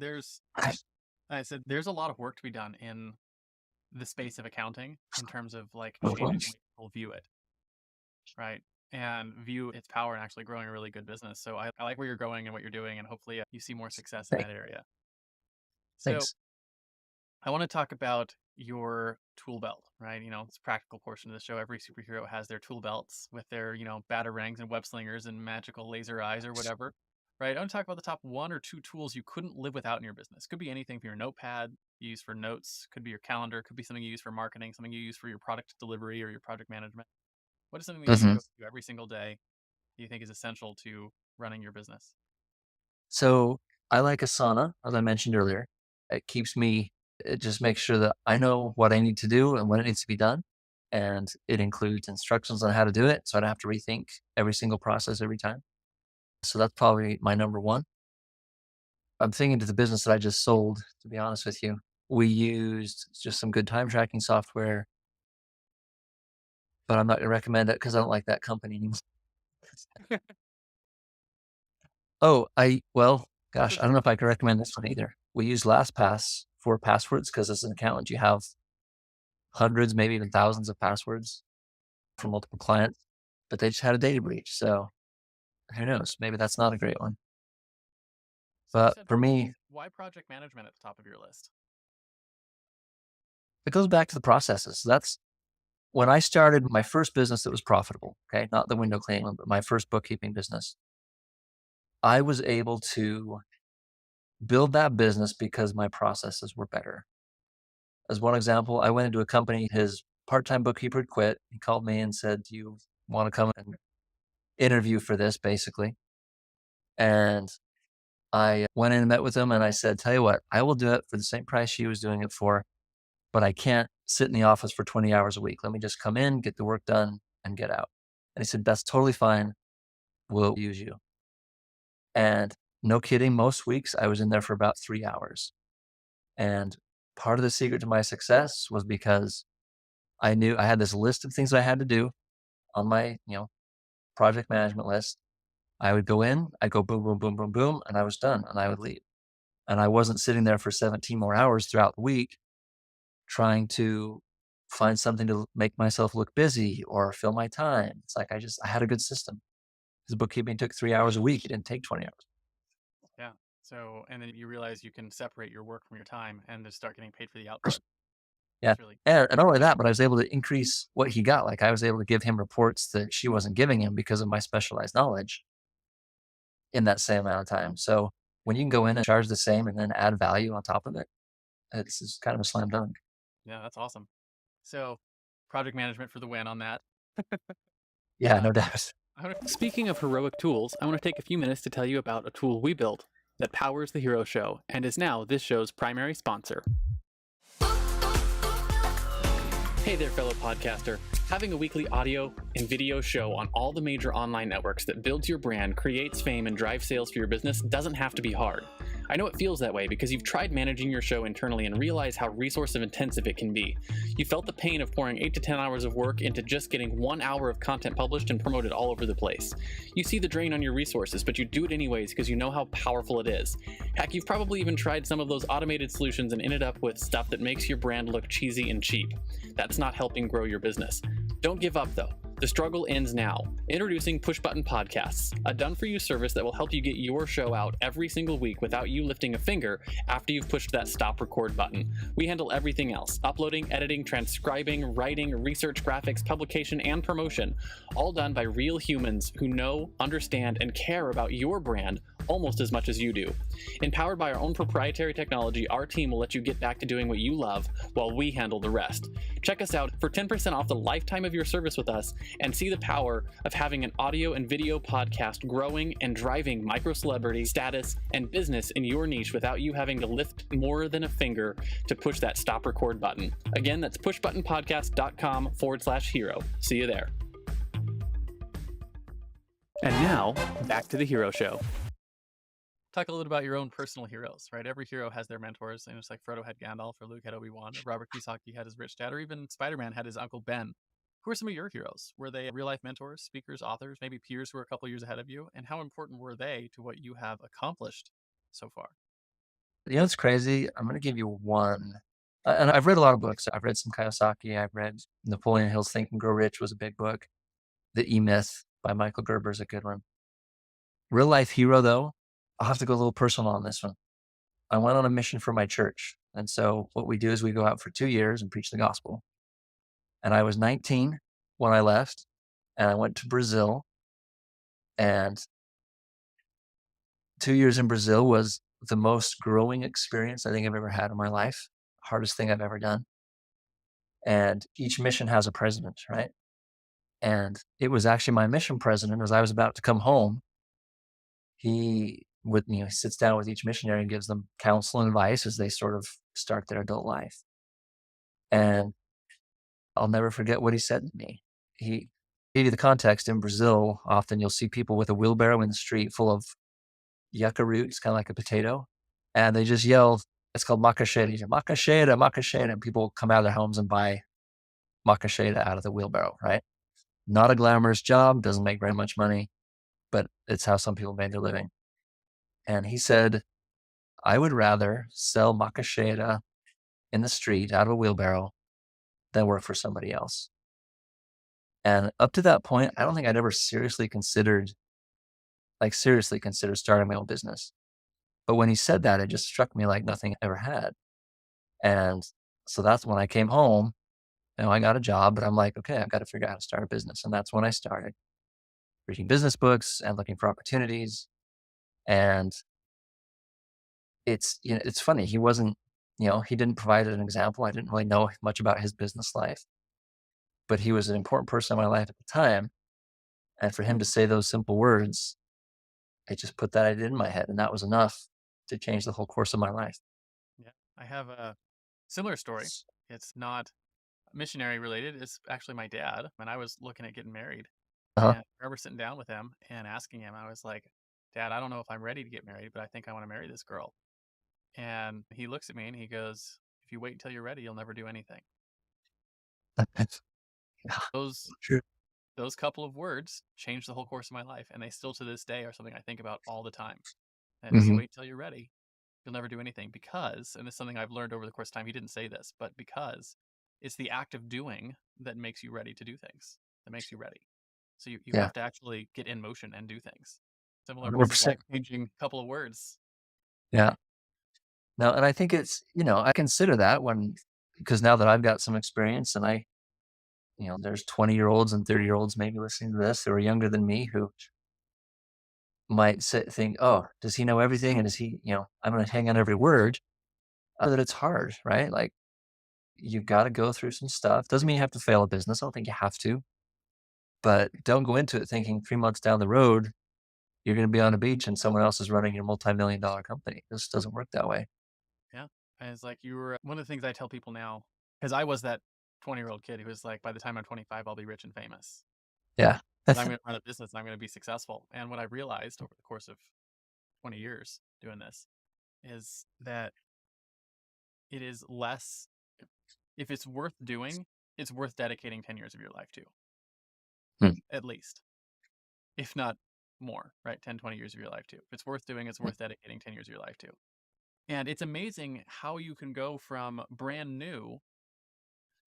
I said, there's a lot of work to be done in the space of accounting in terms of like changing the way people view it, right? And view its power and actually growing a really good business. So I like where you're going and what you're doing, and hopefully you see more success in Thank- that area. So Thanks. I want to talk about your tool belt, right? It's a practical portion of the show. Every superhero has their tool belts with their, batarangs and web slingers and magical laser eyes or whatever, right? I want to talk about the top one or two tools you couldn't live without in your business. Could be anything from your notepad you use for notes, could be your calendar, could be something you use for marketing, something you use for your product delivery or your project management. What is something that you Mhm. go to every single day that you think is essential to running your business? So I like Asana, as I mentioned earlier. It just makes sure that I know what I need to do and when it needs to be done. And it includes instructions on how to do it. So I don't have to rethink every single process every time. So that's probably my number one. I'm thinking to the business that I just sold, to be honest with you. We used just some good time tracking software, but I'm not gonna recommend it because I don't like that company anymore. Oh, gosh, I don't know if I can recommend this one either. We use LastPass for passwords because as an accountant, you have hundreds, maybe even thousands of passwords for multiple clients, but they just had a data breach. So who knows? Maybe that's not a great one. So you But said for me, why project management at the top of your list? it goes back to the processes. That's when I started my first business that was profitable. Okay. Not the window cleaning one, but my first bookkeeping business. I was able to build that business because my processes were better. As one example, I went into a company, his part-time bookkeeper had quit. He called me and said, "Do you want to come and interview for this?" basically. And I went in and met with him and I said, "Tell you what, I will do it for the same price she was doing it for, but I can't sit in the office for 20 hours a week. Let me just come in, get the work done, and get out." And he said, "That's totally fine. We'll use you." And no kidding, most weeks I was in there for about 3 hours. And part of the secret to my success was because I knew I had this list of things I had to do on my, project management list. I would go in, I'd go boom, boom, boom, boom, boom, and I was done and I would leave. And I wasn't sitting there for 17 more hours throughout the week trying to find something to make myself look busy or fill my time. It's like I had a good system. Because bookkeeping took 3 hours a week. It didn't take 20 hours. Yeah. So, and then you realize you can separate your work from your time and just start getting paid for the output. Yeah. It's really And not only that, but I was able to increase what he got. Like I was able to give him reports that she wasn't giving him because of my specialized knowledge in that same amount of time. So when you can go in and charge the same and then add value on top of it, it's kind of a slam dunk. yeah, that's awesome. So, project management for the win on that. Yeah, no doubt. Speaking of heroic tools, I want to take a few minutes to tell you about a tool we built that powers the Hero Show and is now this show's primary sponsor. Hey there, fellow podcaster. Having a weekly audio and video show on all the major online networks that builds your brand, creates fame, and drives sales for your business doesn't have to be hard. I know it feels that way because you've tried managing your show internally and realize how resource intensive it can be. You felt the pain of pouring 8 to 10 hours of work into just getting 1 hour of content published and promoted all over the place. You see the drain on your resources, but you do it anyways because you know how powerful it is. Heck, you've probably even tried some of those automated solutions and ended up with stuff that makes your brand look cheesy and cheap. That's not helping grow your business. Don't give up though. The struggle ends now. Introducing Push Button Podcasts, a done-for-you service that will help you get your show out every single week without you lifting a finger after you've pushed that stop record button. We handle everything else: uploading, editing, transcribing, writing, research, graphics, publication, and promotion, all done by real humans who know, understand, and care about your brand almost as much as you do. Empowered by our own proprietary technology, our team will let you get back to doing what you love while we handle the rest. Check us out for 10% off the lifetime of your service with us and see the power of having an audio and video podcast growing and driving micro celebrity status and business in your niche without you having to lift more than a finger to push that stop record button. Again, that's pushbuttonpodcast.com/hero. See you there. And now, back to the Hero Show. Talk a little bit about your own personal heroes, right? Every hero has their mentors, and it's like Frodo had Gandalf, or Luke had Obi-Wan, or Robert Kiyosaki had his rich dad, or even Spider-Man had his Uncle Ben. Who are some of your heroes? Were they real-life mentors, speakers, authors, maybe peers who were a couple years ahead of you? And how important were they to what you have accomplished so far? You know, it's crazy. I'm going to give you one. And I've read a lot of books. I've read some Kiyosaki. I've read Napoleon Hill's Think and Grow Rich was a big book. The E-Myth by Michael Gerber is a good one. Real life hero, though, I'll have to go a little personal on this one. I went on a mission for my church. And so what we do is we go out for 2 years and preach the gospel. And I was 19 when I left, and I went to Brazil. And 2 years in Brazil was the most growing experience I think I've ever had in my life. Hardest thing I've ever done. And each mission has a president, right? And it was actually my mission president, as I was about to come home, he sits down with each missionary and gives them counsel and advice as they sort of start their adult life. And I'll never forget what he said to me. He gave you the context. In Brazil, often you'll see people with a wheelbarrow in the street full of yucca roots, kind of like a potato, and they just yell, It's called makasheda. Makasheda, makasheda. And people come out of their homes and buy makasheda out of the wheelbarrow, right? Not a glamorous job, doesn't make very much money, but it's how some people made their living. And he said, I would rather sell makasheda in the street out of a wheelbarrow than work for somebody else. And up to that point, I don't think I'd ever seriously considered starting my own business. But when he said that, it just struck me like nothing I ever had. And so that's when I came home. I got a job, but I'm like, okay, I've got to figure out how to start a business. And that's when I started reading business books and looking for opportunities. And it's funny. He wasn't, he didn't provide an example. I didn't really know much about his business life, but he was an important person in my life at the time. And for him to say those simple words, it just put that idea in my head. And that was enough to change the whole course of my life. Yeah. I have a similar story. It's not missionary related. It's actually my dad. When I was looking at getting married, Uh-huh. and I remember sitting down with him and asking him, I was like, Dad, I don't know if I'm ready to get married, but I think I want to marry this girl. And he looks at me and he goes, if you wait until you're ready, you'll never do anything. Yeah, Those true. those couple of words changed the whole course of my life, and they still to this day are something I think about all the time. That if you Hmm. wait till you're ready, you'll never do anything because, and it's something I've learned over the course of time, he didn't say this, but because it's the act of doing that makes you ready to do things, that makes you ready. So you Yeah, have to actually get in motion and do things. Similar with his 100%. life changing couple of words. Yeah. No, and I think it's, I consider that because now that I've got some experience and there's 20-year-olds and 30-year-olds maybe listening to this who are younger than me who might think, oh, does he know everything? And is he, I'm going to hang on every word. That it's hard, right? Like you've got to go through some stuff. Doesn't mean you have to fail a business. I don't think you have to, but don't go into it thinking 3 months down the road, you're going to be on a beach and someone else is running your multi-million-dollar company. This doesn't work that way. Yeah. And it's like you were one of the things I tell people now, because I was that 20-year-old kid who was like, by the time I'm 25, I'll be rich and famous. Yeah. I'm going to run a business and I'm going to be successful. And what I realized over the course of 20 years doing this is that it is less, if it's worth doing, it's worth dedicating 10 years of your life to, Hmm. at least, if not more, right? 10, 20 years of your life to. If it's worth doing, it's worth dedicating 10 years of your life to. And it's amazing how you can go from brand new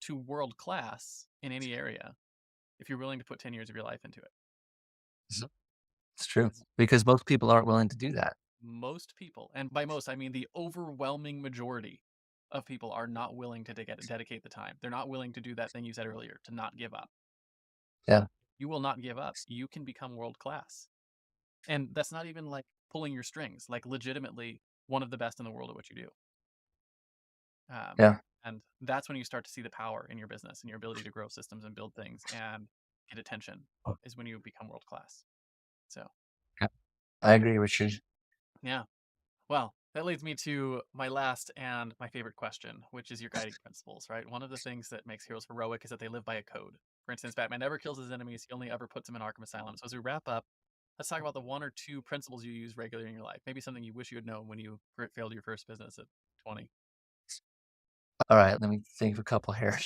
to world class in any area if you're willing to put 10 years of your life into it. It's true Because because most people aren't willing to do that. most people, and by most, I mean the overwhelming majority of people, are not willing to dedicate the time. They're not willing to do that thing you said earlier, to not give up. Yeah. You will not give up. You can become world class. And that's not even like pulling your strings, like legitimately one of the best in the world at what you do. Um, Yeah. and that's when you start to see the power in your business and your ability to grow systems and build things and get attention, is when you become world class. So, Yeah. I agree with you. yeah. Well, that leads me to my last and my favorite question, which is your guiding principles, right? One of the things that makes heroes heroic is that they live by a code. For instance, Batman never kills his enemies, he only ever puts them in Arkham Asylum. So as we wrap up, let's talk about the one or two principles you use regularly in your life. Maybe something you wish you had known when you failed your first business at 20. All right, let me think of a couple here.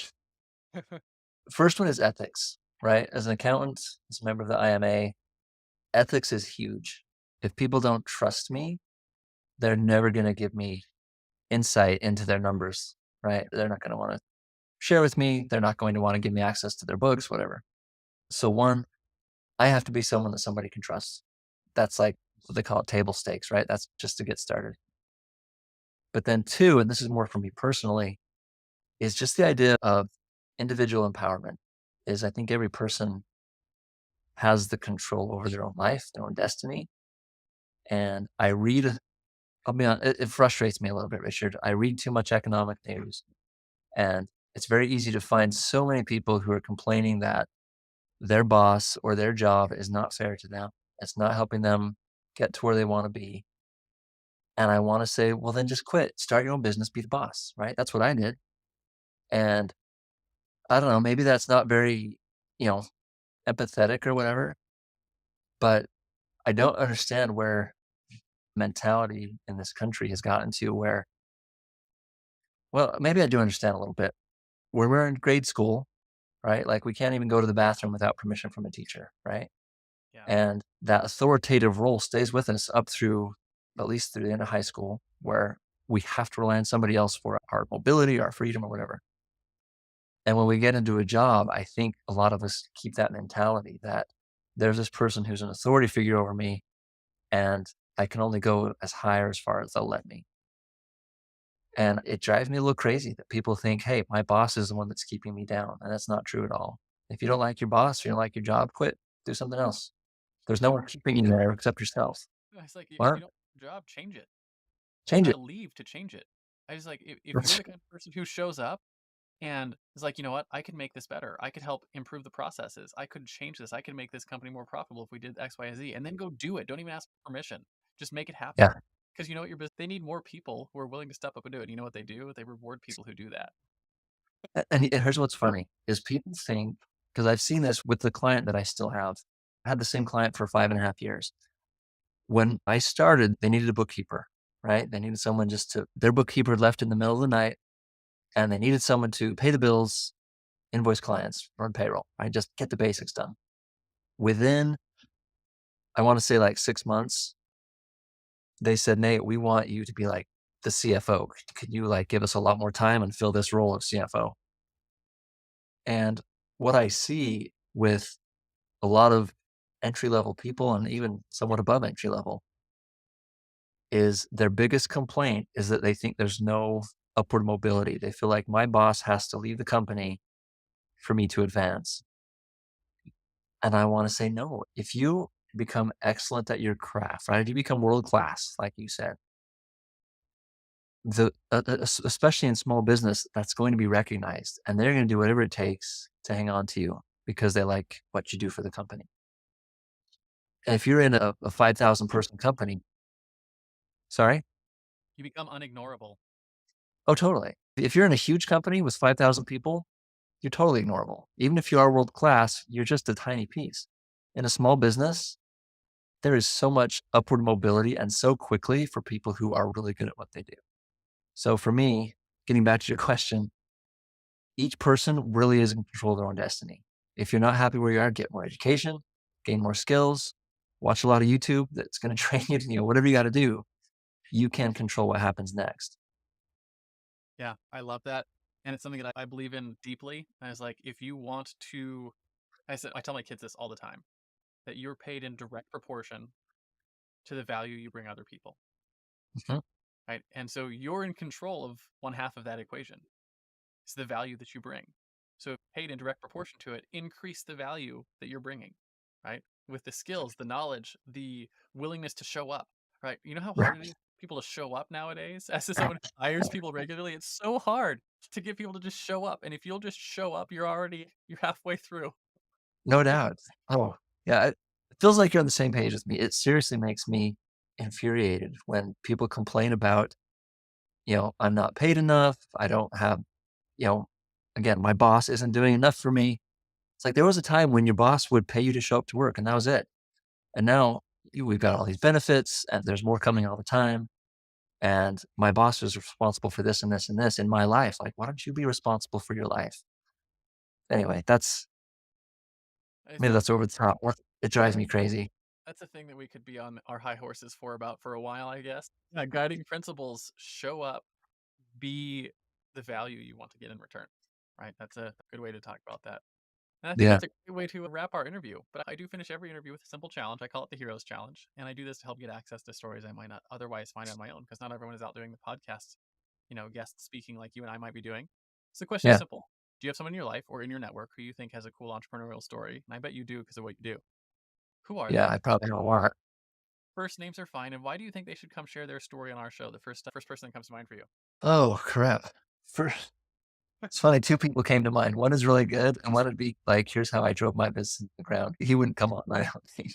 First one is ethics, right? As an accountant, as a member of the IMA, ethics is huge. If people don't trust me, they're never going to give me insight into their numbers, right? They're not going to want to share with me. They're not going to want to give me access to their books, whatever. So one, I have to be someone that somebody can trust. That's like what they call it table stakes, right? That's just to get started. But then two, and this is more for me personally, is just the idea of individual empowerment. Is I think every person has the control over their own life, their own destiny. And I'll be honest, it frustrates me a little bit, Richard. I read too much economic news, and it's very easy to find so many people who are complaining that their boss or their job is not fair to them. It's not helping them get to where they want to be. And I want to say, well, then just quit, start your own business, be the boss, right? That's what I did. And I don't know, maybe that's not very, you know, empathetic or whatever, but I don't understand where mentality in this country has gotten to where Well, maybe I do understand a little bit. When we're in grade school, right? Like we can't even go to the bathroom without permission from a teacher, right? Yeah. And that authoritative role stays with us up through at least through the end of high school, where we have to rely on somebody else for our mobility, our freedom, or whatever. And when we get into a job, I think a lot of us keep that mentality that there's this person who's an authority figure over me, and I can only go as high or as far as they'll let me. And it drives me a little crazy that people think, hey, my boss is the one that's keeping me down. And that's not true at all. If you don't like your boss, or you don't like your job, quit, do something else. There's no one keeping you there except yourself. It's like if you What? don't like your job, change it. You don't Change have it. to leave to change it. I just like if you're the kind of person who shows up and is like, you know what, I could make this better. I could help improve the processes. I could change this. I could make this company more profitable if we did X, Y, and Z. And then go do it. Don't even ask for permission. Just make it happen. Yeah. Because you know what your business, they need more people who are willing to step up and do it. You know what they do? They reward people who do that. And here's what's funny is people think, because I've seen this with the client that I still have. I had the same client for 5.5 years. When I started, they needed a bookkeeper, right? They needed someone just to, their bookkeeper left in the middle of the night and they needed someone to pay the bills, invoice clients, run payroll. I just get the basics done. Within, I want to say like 6 months, they said, Nate, we want you to be like the CFO. Could you like give us a lot more time and fill this role of CFO? And what I see with a lot of entry level people and even somewhat above entry level is their biggest complaint is that they think there's no upward mobility. They feel like my boss has to leave the company for me to advance. And I want to say, no, if you become excellent at your craft, right? If you become world class, like you said, especially in small business, that's going to be recognized and they're going to do whatever it takes to hang on to you because they like what you do for the company. And if you're in a 5,000 person company, sorry? You become unignorable. Oh, totally. If you're in a huge company with 5,000 people, you're totally ignorable. Even if you are world class, you're just a tiny piece. In a small business, there is so much upward mobility and so quickly for people who are really good at what they do. So for me, getting back to your question, each person really is in control of their own destiny. If you're not happy where you are, get more education, gain more skills, watch a lot of YouTube that's going to train you to, whatever you got to do, you can control what happens next. Yeah, I love that. And it's something that I believe in deeply. And it's like, if you want to, I tell my kids this all the time, that you're paid in direct proportion to the value you bring other people. Mhm. Right. And so you're in control of one half of that equation. It's the value that you bring. So if paid in direct proportion to it, increase the value that you're bringing, right? With the skills, the knowledge, the willingness to show up, right? You know how hard it is for people to show up nowadays? As someone who hires people regularly, it's so hard to get people to just show up. And if you'll just show up, you're halfway through. No doubt. Oh, yeah. It feels like you're on the same page with me. It seriously makes me infuriated when people complain about, I'm not paid enough. I don't have, you know, again, my boss isn't doing enough for me. It's like there was a time when your boss would pay you to show up to work and that was it. And now we've got all these benefits and there's more coming all the time. And my boss is responsible for this and this and this in my life. Like, why don't you be responsible for your life? Anyway, I maybe think that's over the top. It drives me crazy. that's a thing that we could be on our high horses for a while, I guess. Yeah, guiding principles: show up, be the value you want to get in return. Right? That's a good way to talk about that. And I think Yeah. that's a great way to wrap our interview. But I do finish every interview with a simple challenge. I call it the Heroes Challenge. And I do this to help get access to stories I might not otherwise find on my own because not everyone is out doing the podcast, guest speaking like you and I might be doing. So the question is Yeah. simple. Do you have someone in your life or in your network who you think has a cool entrepreneurial story? And I bet you do because of what you do. Who are Yeah. they? I probably don't want. First names are fine. And why do you think they should come share their story on our show? The first person that comes to mind for you. Oh, crap. First, it's funny. Two people came to mind. One is really good, and one would be like, here's how I drove my business to the ground. He wouldn't come on, I don't think.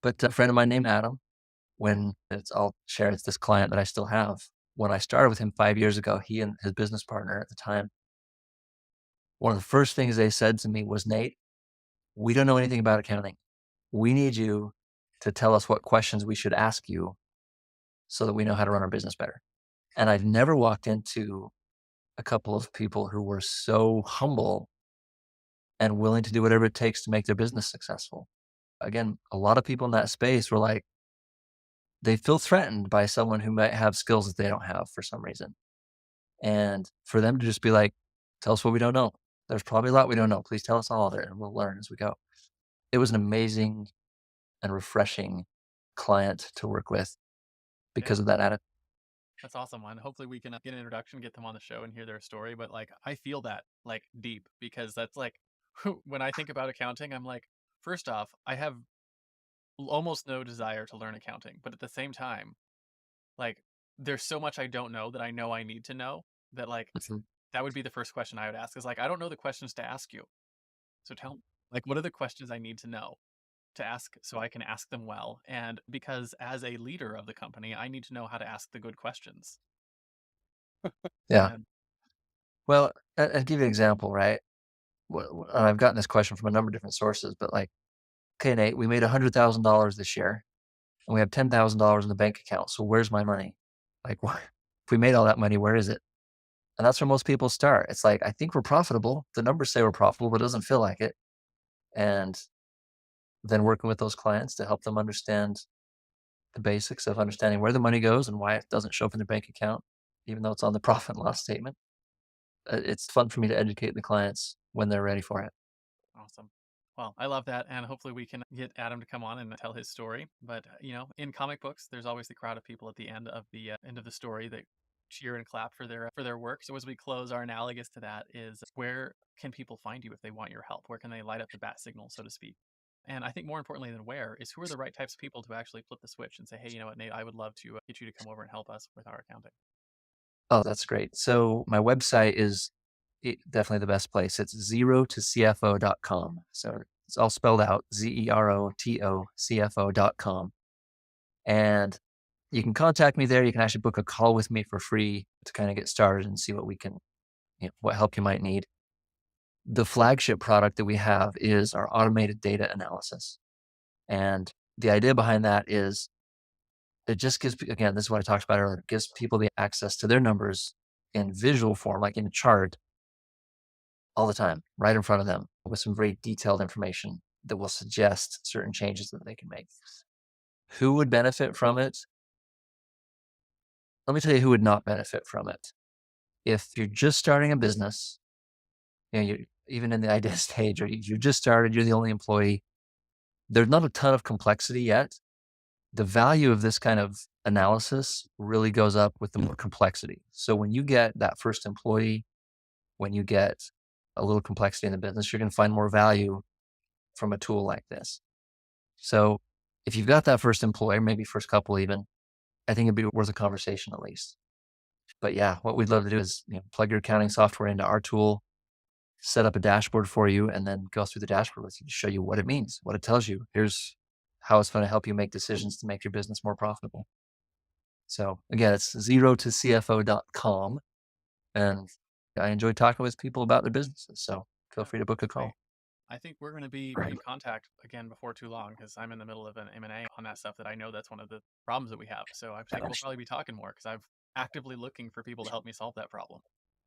But a friend of mine named Adam, I'll share, it's this client that I still have. When I started with him 5 years ago, he and his business partner at the time, one of the first things they said to me was, Nate, we don't know anything about accounting. We need you to tell us what questions we should ask you so that we know how to run our business better. And I've never walked into a couple of people who were so humble and willing to do whatever it takes to make their business successful. Again, a lot of people in that space were like, they feel threatened by someone who might have skills that they don't have for some reason. And for them to just be like, tell us what we don't know. There's probably a lot we don't know. Please tell us all of it and we'll learn as we go. It was an amazing and refreshing client to work with because of that attitude. That's awesome, man. Hopefully we can get an introduction, get them on the show and hear their story. But like, I feel that like deep because that's like, when I think about accounting, I'm like, first off, I have almost no desire to learn accounting. But at the same time, like, there's so much I don't know that I know I need to know that like, that would be the first question I would ask is like, I don't know the questions to ask you. So tell me, like, what are the questions I need to know to ask so I can ask them well? And because as a leader of the company, I need to know how to ask the good questions. Yeah. And Well, I'll give you an example, right? And I've gotten this question from a number of different sources, but like, okay, Nate, we made $100,000 this year and we have $10,000 in the bank account. So where's my money? Like, if we made all that money, where is it? And that's where most people start. It's like, I think we're profitable. The numbers say we're profitable, but it doesn't feel like it. And then working with those clients to help them understand the basics of understanding where the money goes and why it doesn't show up in their bank account, even though it's on the profit and loss statement. It's fun for me to educate the clients when they're ready for it. awesome. Well, I love that. And hopefully we can get Adam to come on and tell his story. But, in comic books, there's always the crowd of people at the end of the story that cheer and clap for their work. So as we close, our analogous to that is where can people find you if they want your help? Where can they light up the bat signal, so to speak? And I think more importantly than where is who are the right types of people to actually flip the switch and say, hey, you know what, Nate, I would love to get you to come over and help us with our accounting. Oh, that's great. So my website is definitely the best place. It's zerotocfo.com. So it's all spelled out, ZEROTOCFO.com. And you can contact me there. You can actually book a call with me for free to kind of get started and see what we can, what help you might need. The flagship product that we have is our automated data analysis. And the idea behind that is it just gives, again, this is what I talked about earlier, gives people the access to their numbers in visual form, like in a chart, all the time, right in front of them with some very detailed information that will suggest certain changes that they can make. Who would benefit from it? Let me tell you who would not benefit from it. If you're just starting a business, you're even in the idea stage, or you just started, you're the only employee, there's not a ton of complexity yet. The value of this kind of analysis really goes up with the more complexity. So when you get that first employee, when you get a little complexity in the business, you're going to find more value from a tool like this. So if you've got that first employee, maybe first couple even, I think it'd be worth a conversation at least. But yeah, what we'd love to do is plug your accounting software into our tool, set up a dashboard for you, and then go through the dashboard with you to show you what it means, what it tells you. Here's how it's going to help you make decisions to make your business more profitable. So again, it's zerotocfo.com. And I enjoy talking with people about their businesses. So feel free to book a call. I think we're going to be in contact again before too long because I'm in the middle of an M&A on that stuff that I know that's one of the problems that we have. So I think we'll probably be talking more because I'm actively looking for people to help me solve that problem.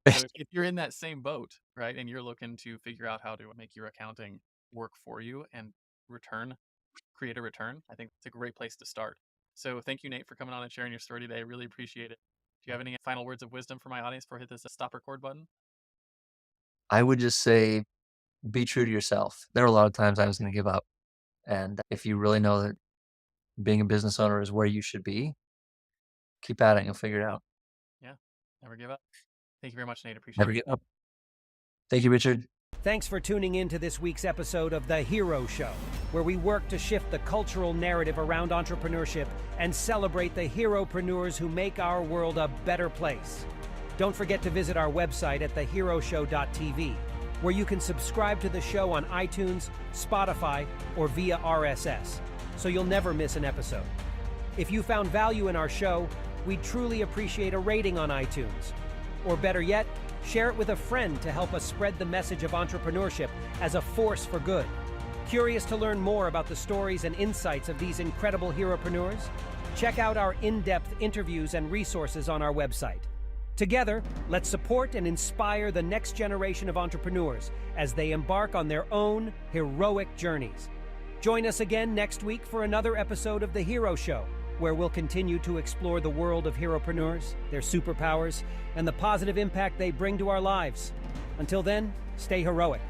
So if you're in that same boat, right, and you're looking to figure out how to make your accounting work for you and create a return, I think it's a great place to start. So thank you, Nate, for coming on and sharing your story today. I really appreciate it. Do you have any final words of wisdom for my audience before I hit this stop record button? I would just say, be true to yourself. There were a lot of times I was going to give up. And if you really know that being a business owner is where you should be, keep at it and you'll figure it out. Yeah. Never give up. Thank you very much, Nate. Appreciate it. Never give up. Thank you, Richard. Thanks for tuning in to this week's episode of The Hero Show, where we work to shift the cultural narrative around entrepreneurship and celebrate the heropreneurs who make our world a better place. Don't forget to visit our website at theheroshow.tv, where you can subscribe to the show on iTunes, Spotify, or via RSS, so you'll never miss an episode. If you found value in our show, we'd truly appreciate a rating on iTunes. Or better yet, share it with a friend to help us spread the message of entrepreneurship as a force for good. Curious to learn more about the stories and insights of these incredible heropreneurs? Check out our in-depth interviews and resources on our website. Together, let's support and inspire the next generation of entrepreneurs as they embark on their own heroic journeys. Join us again next week for another episode of The Hero Show, where we'll continue to explore the world of heropreneurs, their superpowers, and the positive impact they bring to our lives. Until then, stay heroic.